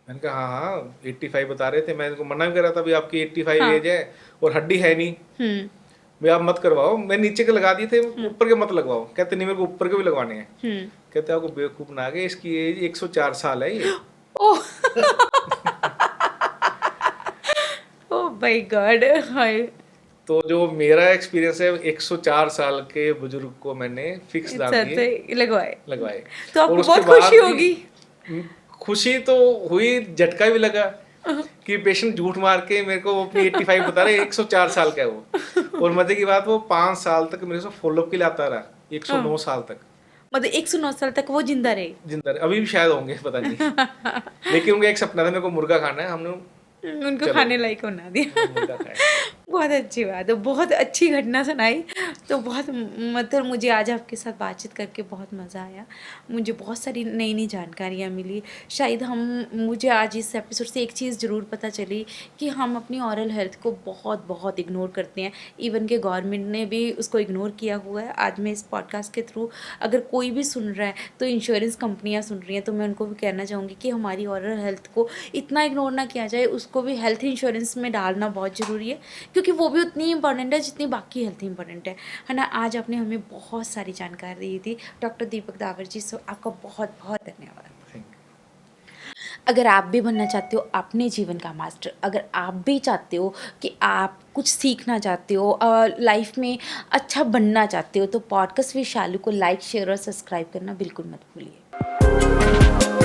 मैंने कहा हाँ 85 बता रहे थे। मैं इनको मना भी कर रहा था, भी आपकी 85 एज है और हड्डी है नहीं, भाई आप मत करवाओ। मैं नीचे के लगा दिए थे, ऊपर के मत लगवाओ। कहते नहीं मेरे को ऊपर के भी लगवाने हैं। कहते आपको बेवकूफ ना गए, इसकी एज 104 साल है ये। Oh my god. हाय। तो जो मेरा एक्सपीरियंस है, 104 साल के बुजुर्ग को मैंने फिक्स दांत दिए, लगवाए। तो आपको बहुत खुशी होगी। खुशी तो हुई, झटका भी लगा कि पेशेंट झूठ मार के मेरे को अपनी 85 बता रहे, 104 साल का है वो। और मजे की बात, वो 5 साल तक मेरे से फॉलोअप के लिए आता रहा, 109 साल तक। मतलब 109 साल तक वो जिंदा रहे। अभी भी शायद होंगे, पता नहीं। लेकिन उनका एक सपना था, मेरे को मुर्गा खाना है। हमने उनको खाने लायक होना दिया। बहुत अच्छी बात है, बहुत अच्छी घटना सुनाई। तो बहुत मतलब मुझे आज आपके साथ बातचीत करके बहुत मज़ा आया। मुझे बहुत सारी नई नई जानकारियाँ मिली। शायद मुझे आज इस एपिसोड से एक चीज़ ज़रूर पता चली कि हम अपनी ओरल हेल्थ को बहुत बहुत इग्नोर करते हैं। इवन के गवर्नमेंट ने भी उसको इग्नोर किया हुआ है। आज मैं इस पॉडकास्ट के थ्रू अगर कोई भी सुन रहा है, तो इंश्योरेंस कंपनियाँ सुन रही हैं, तो मैं उनको भी कहना चाहूँगी कि हमारी ओरल हेल्थ को इतना इग्नोर ना किया जाए। उसको भी हेल्थ इंश्योरेंस में डालना बहुत ज़रूरी है, क्योंकि वो भी उतनी इंपॉर्टेंट है जितनी बाकी हेल्थ इंपॉर्टेंट है ना। आज आपने हमें बहुत सारी जानकारी दी थी डॉक्टर दीपक दावर जी, सो आपका बहुत बहुत धन्यवाद। अगर आप भी बनना चाहते हो अपने जीवन का मास्टर, अगर आप भी चाहते हो कि आप कुछ सीखना चाहते हो, लाइफ में अच्छा बनना चाहते हो, तो पॉडकास्ट विद शालू को लाइक, शेयर और सब्सक्राइब करना बिल्कुल मत भूलिए।